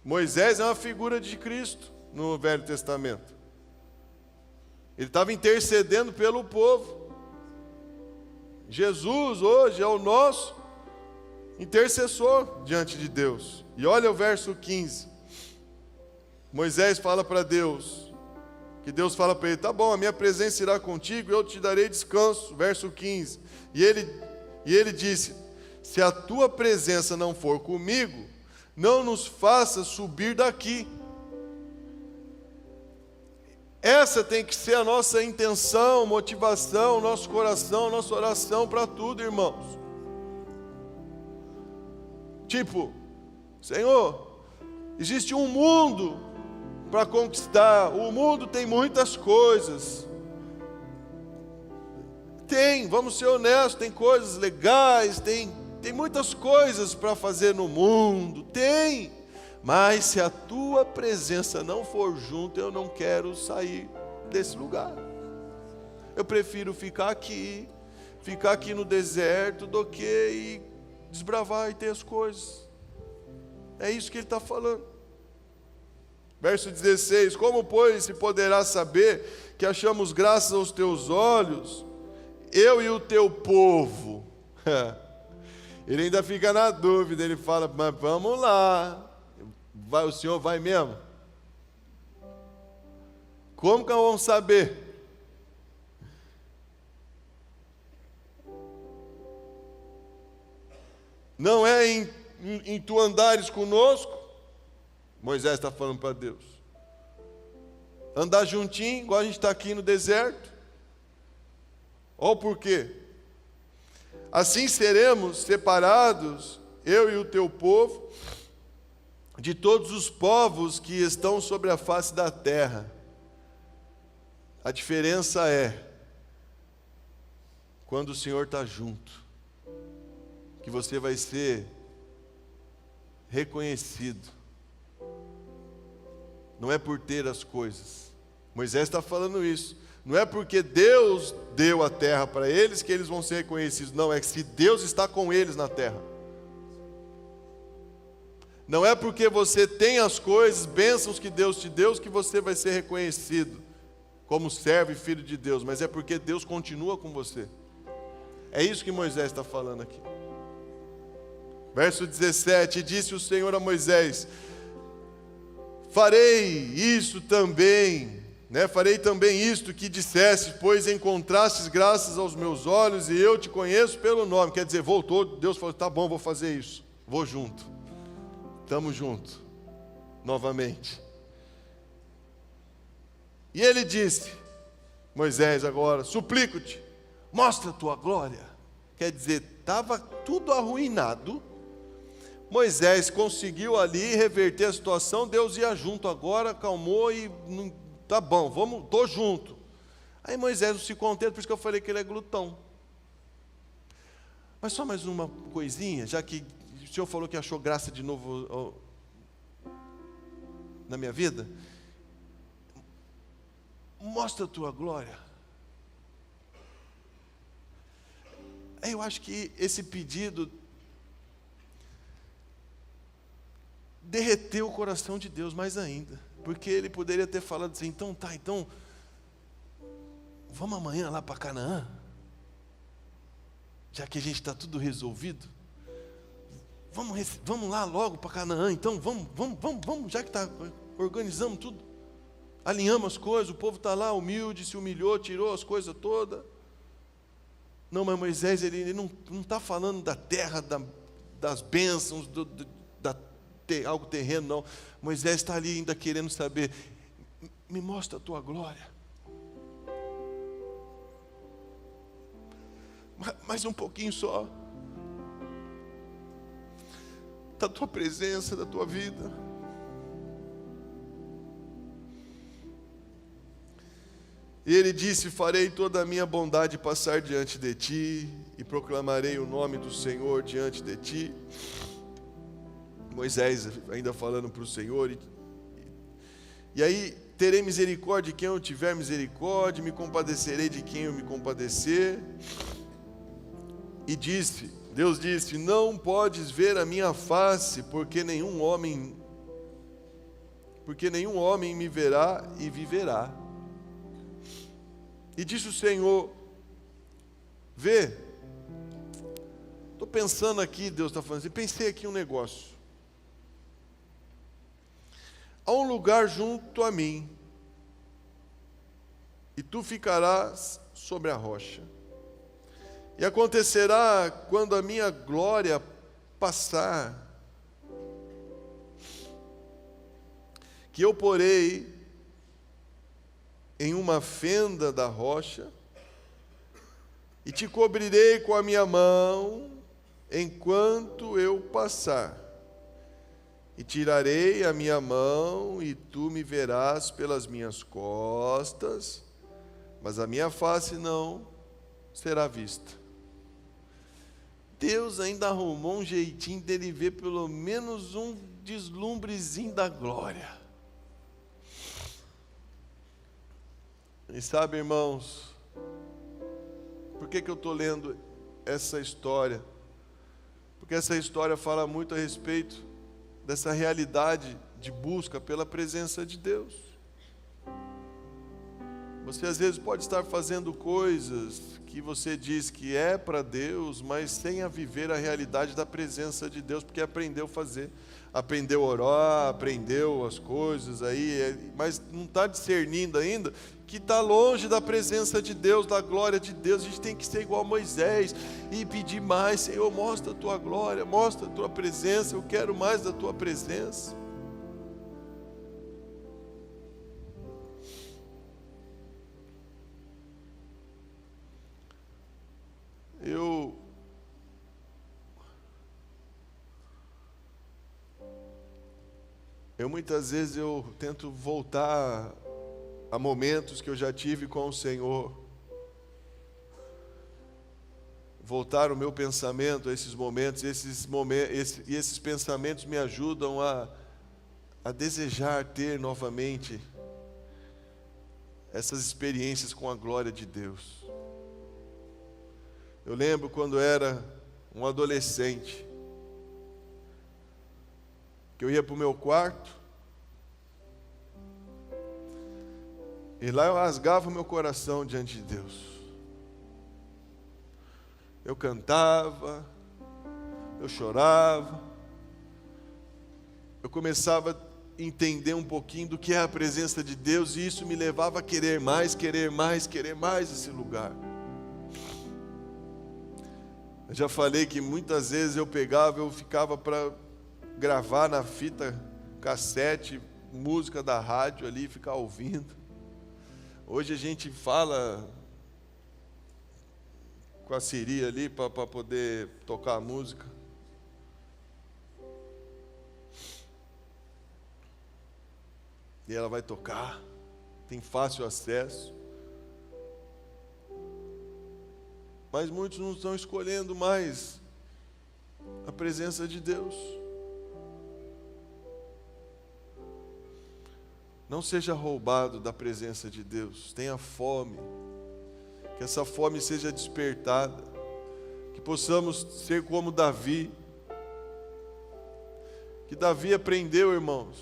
Moisés é uma figura de Cristo no Velho Testamento. Ele estava intercedendo pelo povo. Jesus hoje é o nosso intercessor diante de Deus. E olha o verso 15. Moisés fala para Deus, que Deus fala para ele: tá bom, a minha presença irá contigo, eu te darei descanso. Verso 15. E ele disse: se a tua presença não for comigo, não nos faça subir daqui. Essa tem que ser a nossa intenção, motivação, nosso coração, nossa oração para tudo, irmãos. Tipo, Senhor, existe um mundo para conquistar, o mundo tem muitas coisas. Tem, vamos ser honestos, tem coisas legais, tem muitas coisas para fazer no mundo, tem. Mas se a tua presença não for junto, eu não quero sair desse lugar. Eu prefiro ficar aqui no deserto, do que ir desbravar e ter as coisas. É isso que ele está falando. Verso 16: como, pois, se poderá saber que achamos graças aos teus olhos, eu e o teu povo? Ele ainda fica na dúvida, ele fala: mas vamos lá. O Senhor vai mesmo? Como que nós vamos saber? Não é em tu andares conosco? Moisés está falando para Deus. Andar juntinho, igual a gente está aqui no deserto. Olha o porquê. Assim seremos separados, eu e o teu povo, de todos os povos que estão sobre a face da terra. A diferença é quando o Senhor está junto, que você vai ser reconhecido. Não é por ter as coisas. Moisés está falando isso. Não é porque Deus deu a terra para eles que eles vão ser reconhecidos. Não, é que se Deus está com eles na terra. Não é porque você tem as coisas, bênçãos que Deus te deu, que você vai ser reconhecido como servo e filho de Deus, mas é porque Deus continua com você. É isso que Moisés está falando aqui. Verso 17: disse o Senhor a Moisés: farei isso também, farei também isto que disseste, pois encontrastes graças aos meus olhos e eu te conheço pelo nome. Quer dizer, voltou, Deus falou: tá bom, vou fazer isso, vou junto. Estamos juntos, novamente. E ele disse, Moisés agora: suplico-te, mostra a tua glória. Quer dizer, estava tudo arruinado. Moisés conseguiu ali reverter a situação, Deus ia junto agora, acalmou e tá bom, tô junto. Aí Moisés não se contenta, por isso que eu falei que ele é glutão. Mas só mais uma coisinha, já que o Senhor falou que achou graça de novo na minha vida. Mostra a tua glória. Eu acho que esse pedido derreteu o coração de Deus mais ainda. Porque ele poderia ter falado assim: então vamos amanhã lá para Canaã? Já que a gente está tudo resolvido. Vamos lá logo para Canaã, então, vamos, já que organizamos tudo, alinhamos as coisas, o povo está lá humilde, se humilhou, tirou as coisas todas. Não, mas Moisés, ele não está falando da terra, das bênçãos, algo terreno, não. Moisés está ali ainda querendo saber: me mostra a tua glória. Mais um pouquinho só. Da tua presença, da tua vida. E ele disse: farei toda a minha bondade passar diante de ti, e proclamarei o nome do Senhor diante de ti. Moisés ainda falando para o Senhor, e aí, terei misericórdia de quem eu tiver misericórdia, me compadecerei de quem eu me compadecer. E Deus disse, não podes ver a minha face, porque nenhum homem me verá e viverá. E disse o Senhor, vê, estou pensando aqui, Deus está falando assim, pensei aqui um negócio. Há um lugar junto a mim, e tu ficarás sobre a rocha. E acontecerá quando a minha glória passar, que eu porei em uma fenda da rocha, e te cobrirei com a minha mão, enquanto eu passar. E tirarei a minha mão, e tu me verás pelas minhas costas, mas a minha face não será vista. Deus ainda arrumou um jeitinho dele ver pelo menos um deslumbrezinho da glória. E sabe, irmãos, por que eu estou lendo essa história? Porque essa história fala muito a respeito dessa realidade de busca pela presença de Deus. Você às vezes pode estar fazendo coisas que você diz que é para Deus, mas sem a viver a realidade da presença de Deus, porque aprendeu a fazer, aprendeu a orar, aprendeu as coisas aí, mas não está discernindo ainda que está longe da presença de Deus, da glória de Deus. A gente tem que ser igual a Moisés e pedir mais. Senhor, mostra a tua glória, mostra a tua presença, eu quero mais da tua presença. Eu muitas vezes eu tento voltar a momentos que eu já tive com o Senhor, voltar o meu pensamento a esses momentos, e esses pensamentos me ajudam a desejar ter novamente essas experiências com a glória de Deus. Eu lembro quando era um adolescente, que eu ia para o meu quarto, e lá eu rasgava o meu coração diante de Deus. Eu cantava, eu chorava, eu começava a entender um pouquinho do que é a presença de Deus, e isso me levava a querer mais, querer mais, querer mais esse lugar. Eu já falei que muitas vezes eu ficava para gravar na fita cassete, música da rádio ali, ficar ouvindo. Hoje a gente fala com a Siri ali para poder tocar a música. E ela vai tocar, tem fácil acesso. Mas muitos não estão escolhendo mais a presença de Deus. Não seja roubado da presença de Deus. Tenha fome. Que essa fome seja despertada. Que possamos ser como Davi. Que Davi aprendeu, irmãos,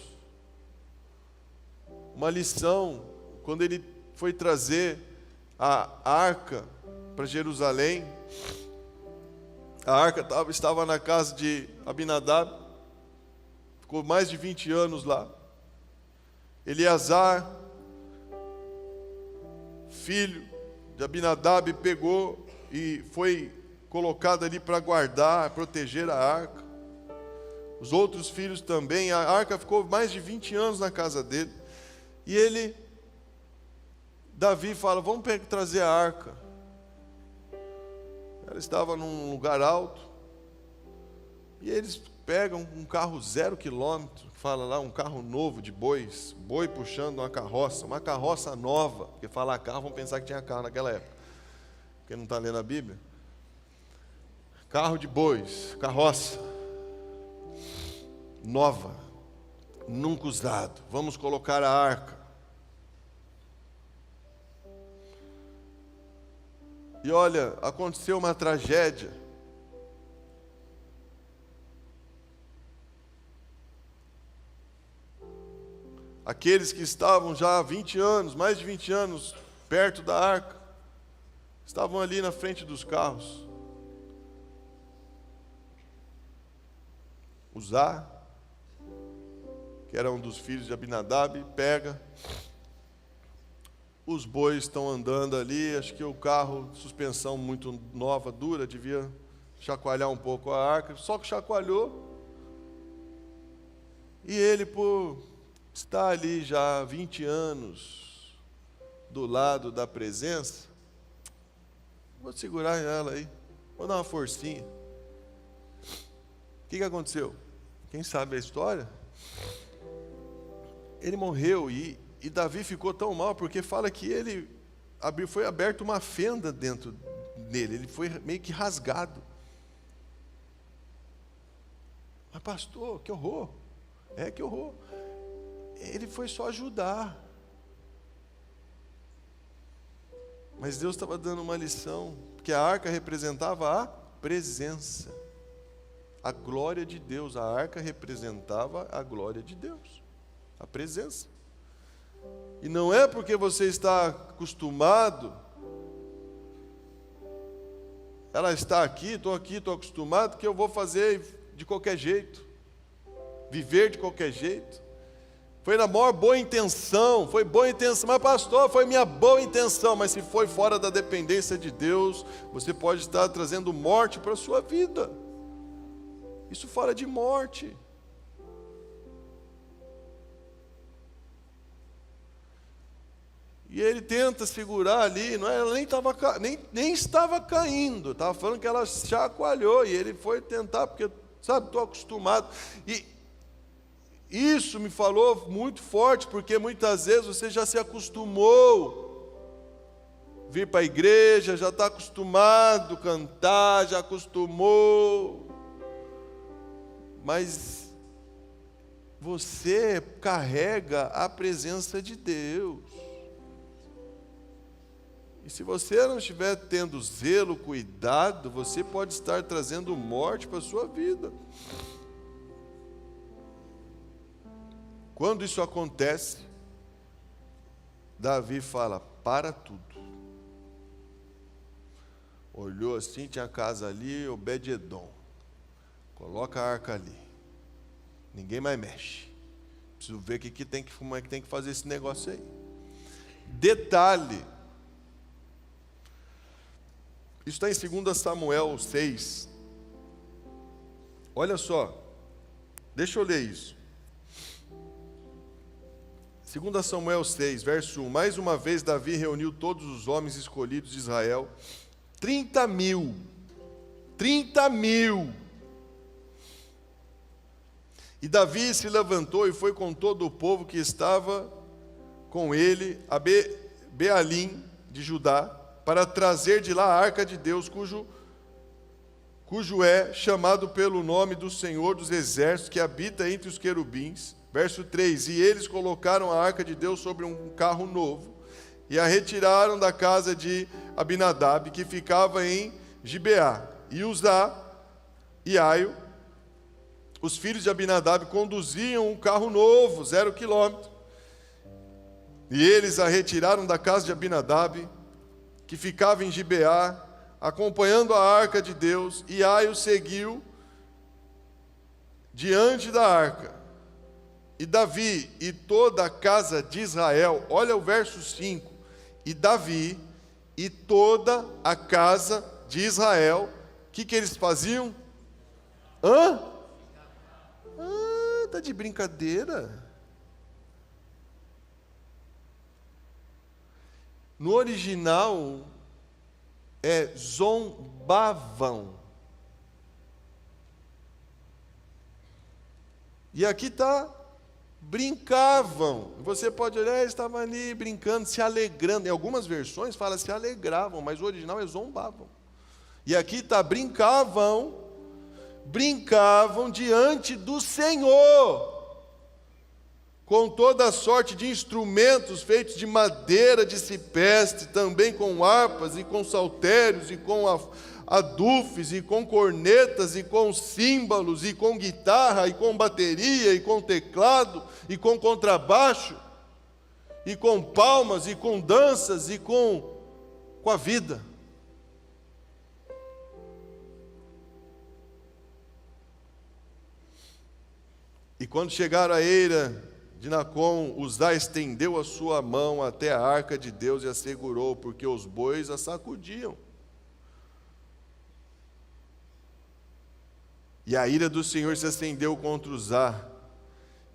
uma lição quando ele foi trazer a arca para Jerusalém. A arca estava na casa de Abinadab. Ficou mais de 20 anos lá. Eleazar, filho de Abinadab, pegou e foi colocado ali para guardar, proteger a arca. Os outros filhos também. A arca ficou mais de 20 anos na casa dele. E Davi fala, vamos trazer a arca. Ela estava num lugar alto. E eles pegam um carro 0 quilômetro, fala lá, um carro novo de bois, boi puxando uma carroça nova, porque falar carro, vão pensar que tinha carro naquela época, porque não está lendo a Bíblia. Carro de bois, carroça. nova, nunca usada. Vamos colocar a arca. E olha, aconteceu uma tragédia. Aqueles que estavam já há 20 anos, mais de 20 anos, perto da arca, estavam ali na frente dos carros. Uzá, que era um dos filhos de Abinadab, pega. Os bois estão andando ali, acho que o carro, suspensão muito nova, dura, devia chacoalhar um pouco a arca, só que chacoalhou. E ele, por estar ali já há 20 anos, do lado da presença, vou segurar ela aí, vou dar uma forcinha. O que aconteceu? Quem sabe a história? Ele morreu e Davi ficou tão mal, porque fala que ele foi aberta uma fenda dentro dele, ele foi meio que rasgado. Mas pastor, que horror! Que horror! Ele foi só ajudar. Mas Deus estava dando uma lição, porque a arca representava a presença, a glória de Deus. A arca representava a glória de Deus, a presença. E não é porque você está acostumado, ela está aqui, estou acostumado, que eu vou fazer de qualquer jeito, viver de qualquer jeito. Foi na maior boa intenção, foi boa intenção, mas pastor, foi minha boa intenção, mas se foi fora da dependência de Deus, você pode estar trazendo morte para a sua vida. Isso fala de morte. E ele tenta segurar ali, não é? Ela nem estava caindo, estava falando que ela chacoalhou, e ele foi tentar, porque, sabe, estou acostumado. E isso me falou muito forte, porque muitas vezes você já se acostumou a vir para a igreja, já está acostumado a cantar, já acostumou, mas você carrega a presença de Deus. E se você não estiver tendo zelo, cuidado, você pode estar trazendo morte para a sua vida. Quando isso acontece, Davi fala, para tudo. Olhou assim, tinha a casa ali, Obed-edom. Coloca a arca ali. Ninguém mais mexe. Preciso ver como é que tem que fazer esse negócio aí. Detalhe. Isso está em 2 Samuel 6. Olha só. Deixa eu ler isso. 2 Samuel 6, verso 1. Mais uma vez Davi reuniu todos os homens escolhidos de Israel. 30 mil. 30 mil. E Davi se levantou e foi com todo o povo que estava com ele a Bealim de Judá, para trazer de lá a arca de Deus, cujo é chamado pelo nome do Senhor dos Exércitos, que habita entre os querubins. Verso 3, e eles colocaram a arca de Deus sobre um carro novo, e a retiraram da casa de Abinadab, que ficava em Gibeá. E Uzá e Aio, os filhos de Abinadab, conduziam um carro novo, 0 quilômetro. E eles a retiraram da casa de Abinadab, que ficava em Gibeá, acompanhando a arca de Deus, e Aio seguiu diante da arca. E Davi e toda a casa de Israel, olha o verso 5, e Davi e toda a casa de Israel, o que eles faziam? Tá de brincadeira? No original é zombavam. E aqui está brincavam. Você pode olhar, eles estavam ali brincando, se alegrando. Em algumas versões fala se alegravam, mas o original é zombavam. E aqui está brincavam, brincavam diante do Senhor, com toda a sorte de instrumentos feitos de madeira de cipreste, também com harpas e com saltérios e com adufes e com cornetas e com símbolos e com guitarra e com bateria e com teclado e com contrabaixo e com palmas e com danças e com a vida. E quando chegaram à eira de Nacon, Uzá estendeu a sua mão até a arca de Deus e a segurou, porque os bois a sacudiam. E a ira do Senhor se acendeu contra Uzá,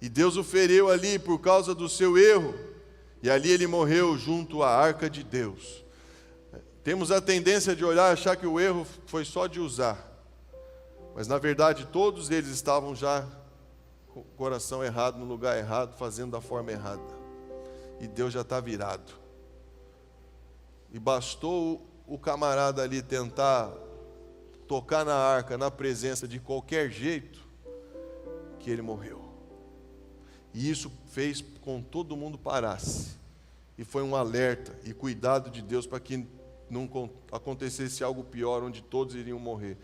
e Deus o feriu ali por causa do seu erro, e ali ele morreu junto à arca de Deus. Temos a tendência de olhar e achar que o erro foi só de Uzá, mas na verdade todos eles estavam já com o coração errado, no lugar errado, fazendo da forma errada, e Deus já está virado. E bastou o camarada ali tentar tocar na arca, na presença, de qualquer jeito, que ele morreu. E isso fez com que todo mundo parasse, e foi um alerta e cuidado de Deus para que não acontecesse algo pior, onde todos iriam morrer.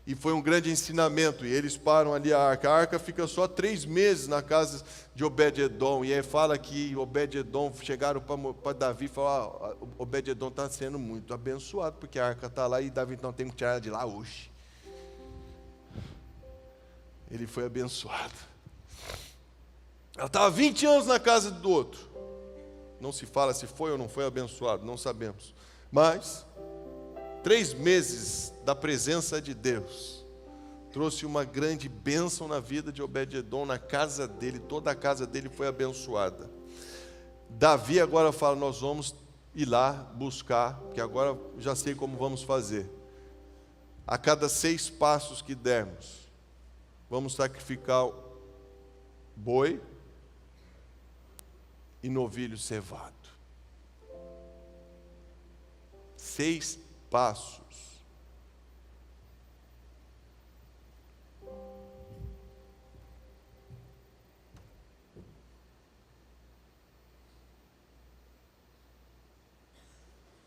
E foi um grande ensinamento, e eles param ali a arca fica só 3 meses na casa de Obed-edom, e aí fala que Obed-edom, chegaram para Davi e falaram, Obed-edom está sendo muito abençoado, porque a arca está lá, e Davi não tem que tirar ela de lá hoje. Ele foi abençoado. Ela estava 20 anos na casa do outro, não se fala se foi ou não foi abençoado, não sabemos, mas 3 meses da presença de Deus trouxe uma grande bênção na vida de Obed-edom, na casa dele, toda a casa dele foi abençoada. Davi agora fala, nós vamos ir lá buscar, que agora já sei como vamos fazer. A cada 6 passos que dermos, vamos sacrificar boi e novilho cevado. 6 passos.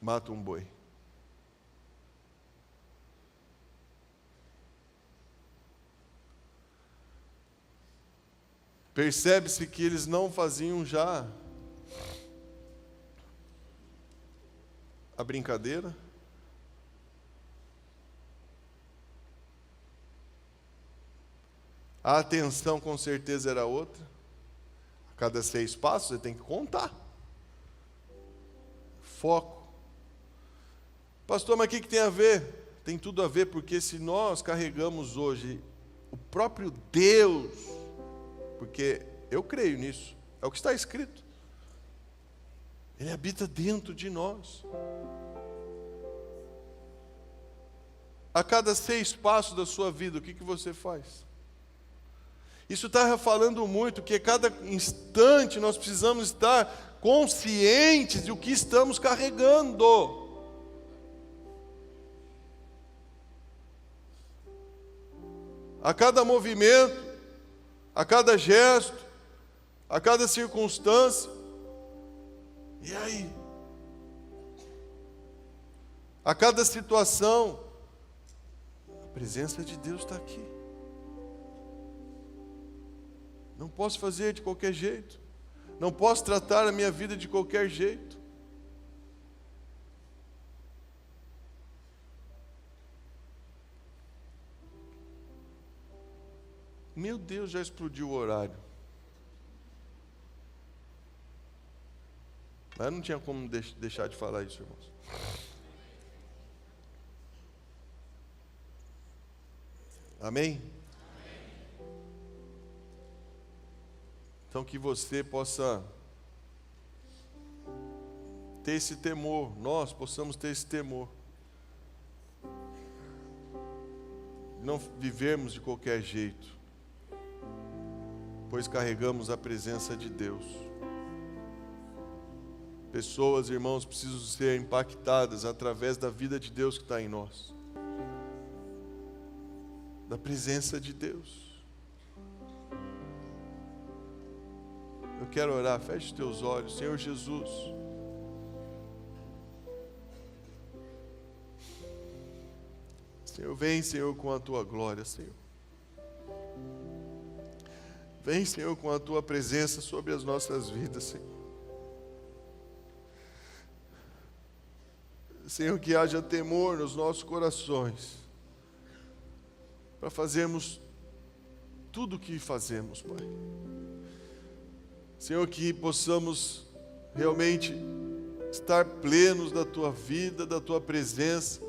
Mata um boi. Percebe-se que eles não faziam já a brincadeira. A atenção com certeza era outra. A cada 6 passos você tem que contar. Foco. Pastor, mas o que tem a ver? Tem tudo a ver, porque se nós carregamos hoje o próprio Deus, porque eu creio nisso, é o que está escrito, Ele habita dentro de nós. A cada 6 passos da sua vida, o que você faz? Isso está falando muito, que a cada instante nós precisamos estar conscientes de o que estamos carregando. A cada movimento, a cada gesto, a cada circunstância. E aí? A cada situação, a presença de Deus está aqui. Não posso fazer de qualquer jeito. Não posso tratar a minha vida de qualquer jeito. Meu Deus, já explodiu o horário. Mas não tinha como deixar de falar isso, irmãos. Amém? Então que você possa ter esse temor, nós possamos ter esse temor. Não vivermos de qualquer jeito, pois carregamos a presença de Deus. Pessoas, irmãos, precisam ser impactadas através da vida de Deus que está em nós. da presença de Deus. Eu quero orar, feche os teus olhos. Senhor Jesus, Senhor, vem, Senhor, com a tua glória, Senhor. Vem, Senhor, com a tua presença sobre as nossas vidas, Senhor. Senhor, que haja temor nos nossos corações, para fazermos tudo o que fazemos, Pai. Senhor, que possamos realmente estar plenos da tua vida, da tua presença,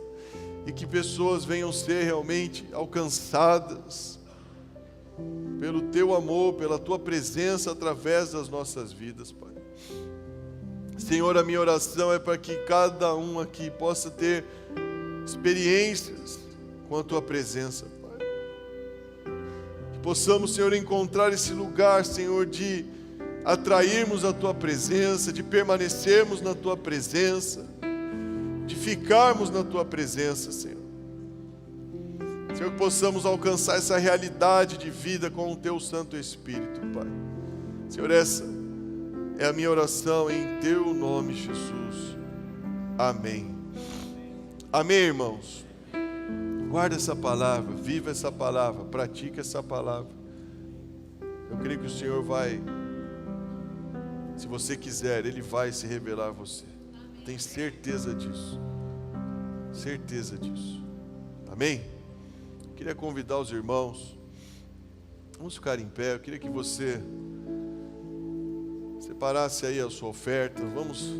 e que pessoas venham ser realmente alcançadas pelo teu amor, pela tua presença através das nossas vidas, Pai. Senhor, a minha oração é para que cada um aqui possa ter experiências com a tua presença, Pai. Que possamos, Senhor, encontrar esse lugar, Senhor, de atrairmos a tua presença, de permanecermos na tua presença, de ficarmos na tua presença, Senhor. Senhor, que possamos alcançar essa realidade de vida com o teu Santo Espírito, Pai. Senhor, essa é a minha oração em teu nome, Jesus. Amém. Amém, irmãos. Guarda essa palavra, viva essa palavra, pratica essa palavra. Eu creio que o Senhor vai, se você quiser, Ele vai se revelar a você. Tenho certeza disso. Certeza disso. Amém? Queria convidar os irmãos. Vamos ficar em pé. Eu queria que você separasse aí a sua oferta. Vamos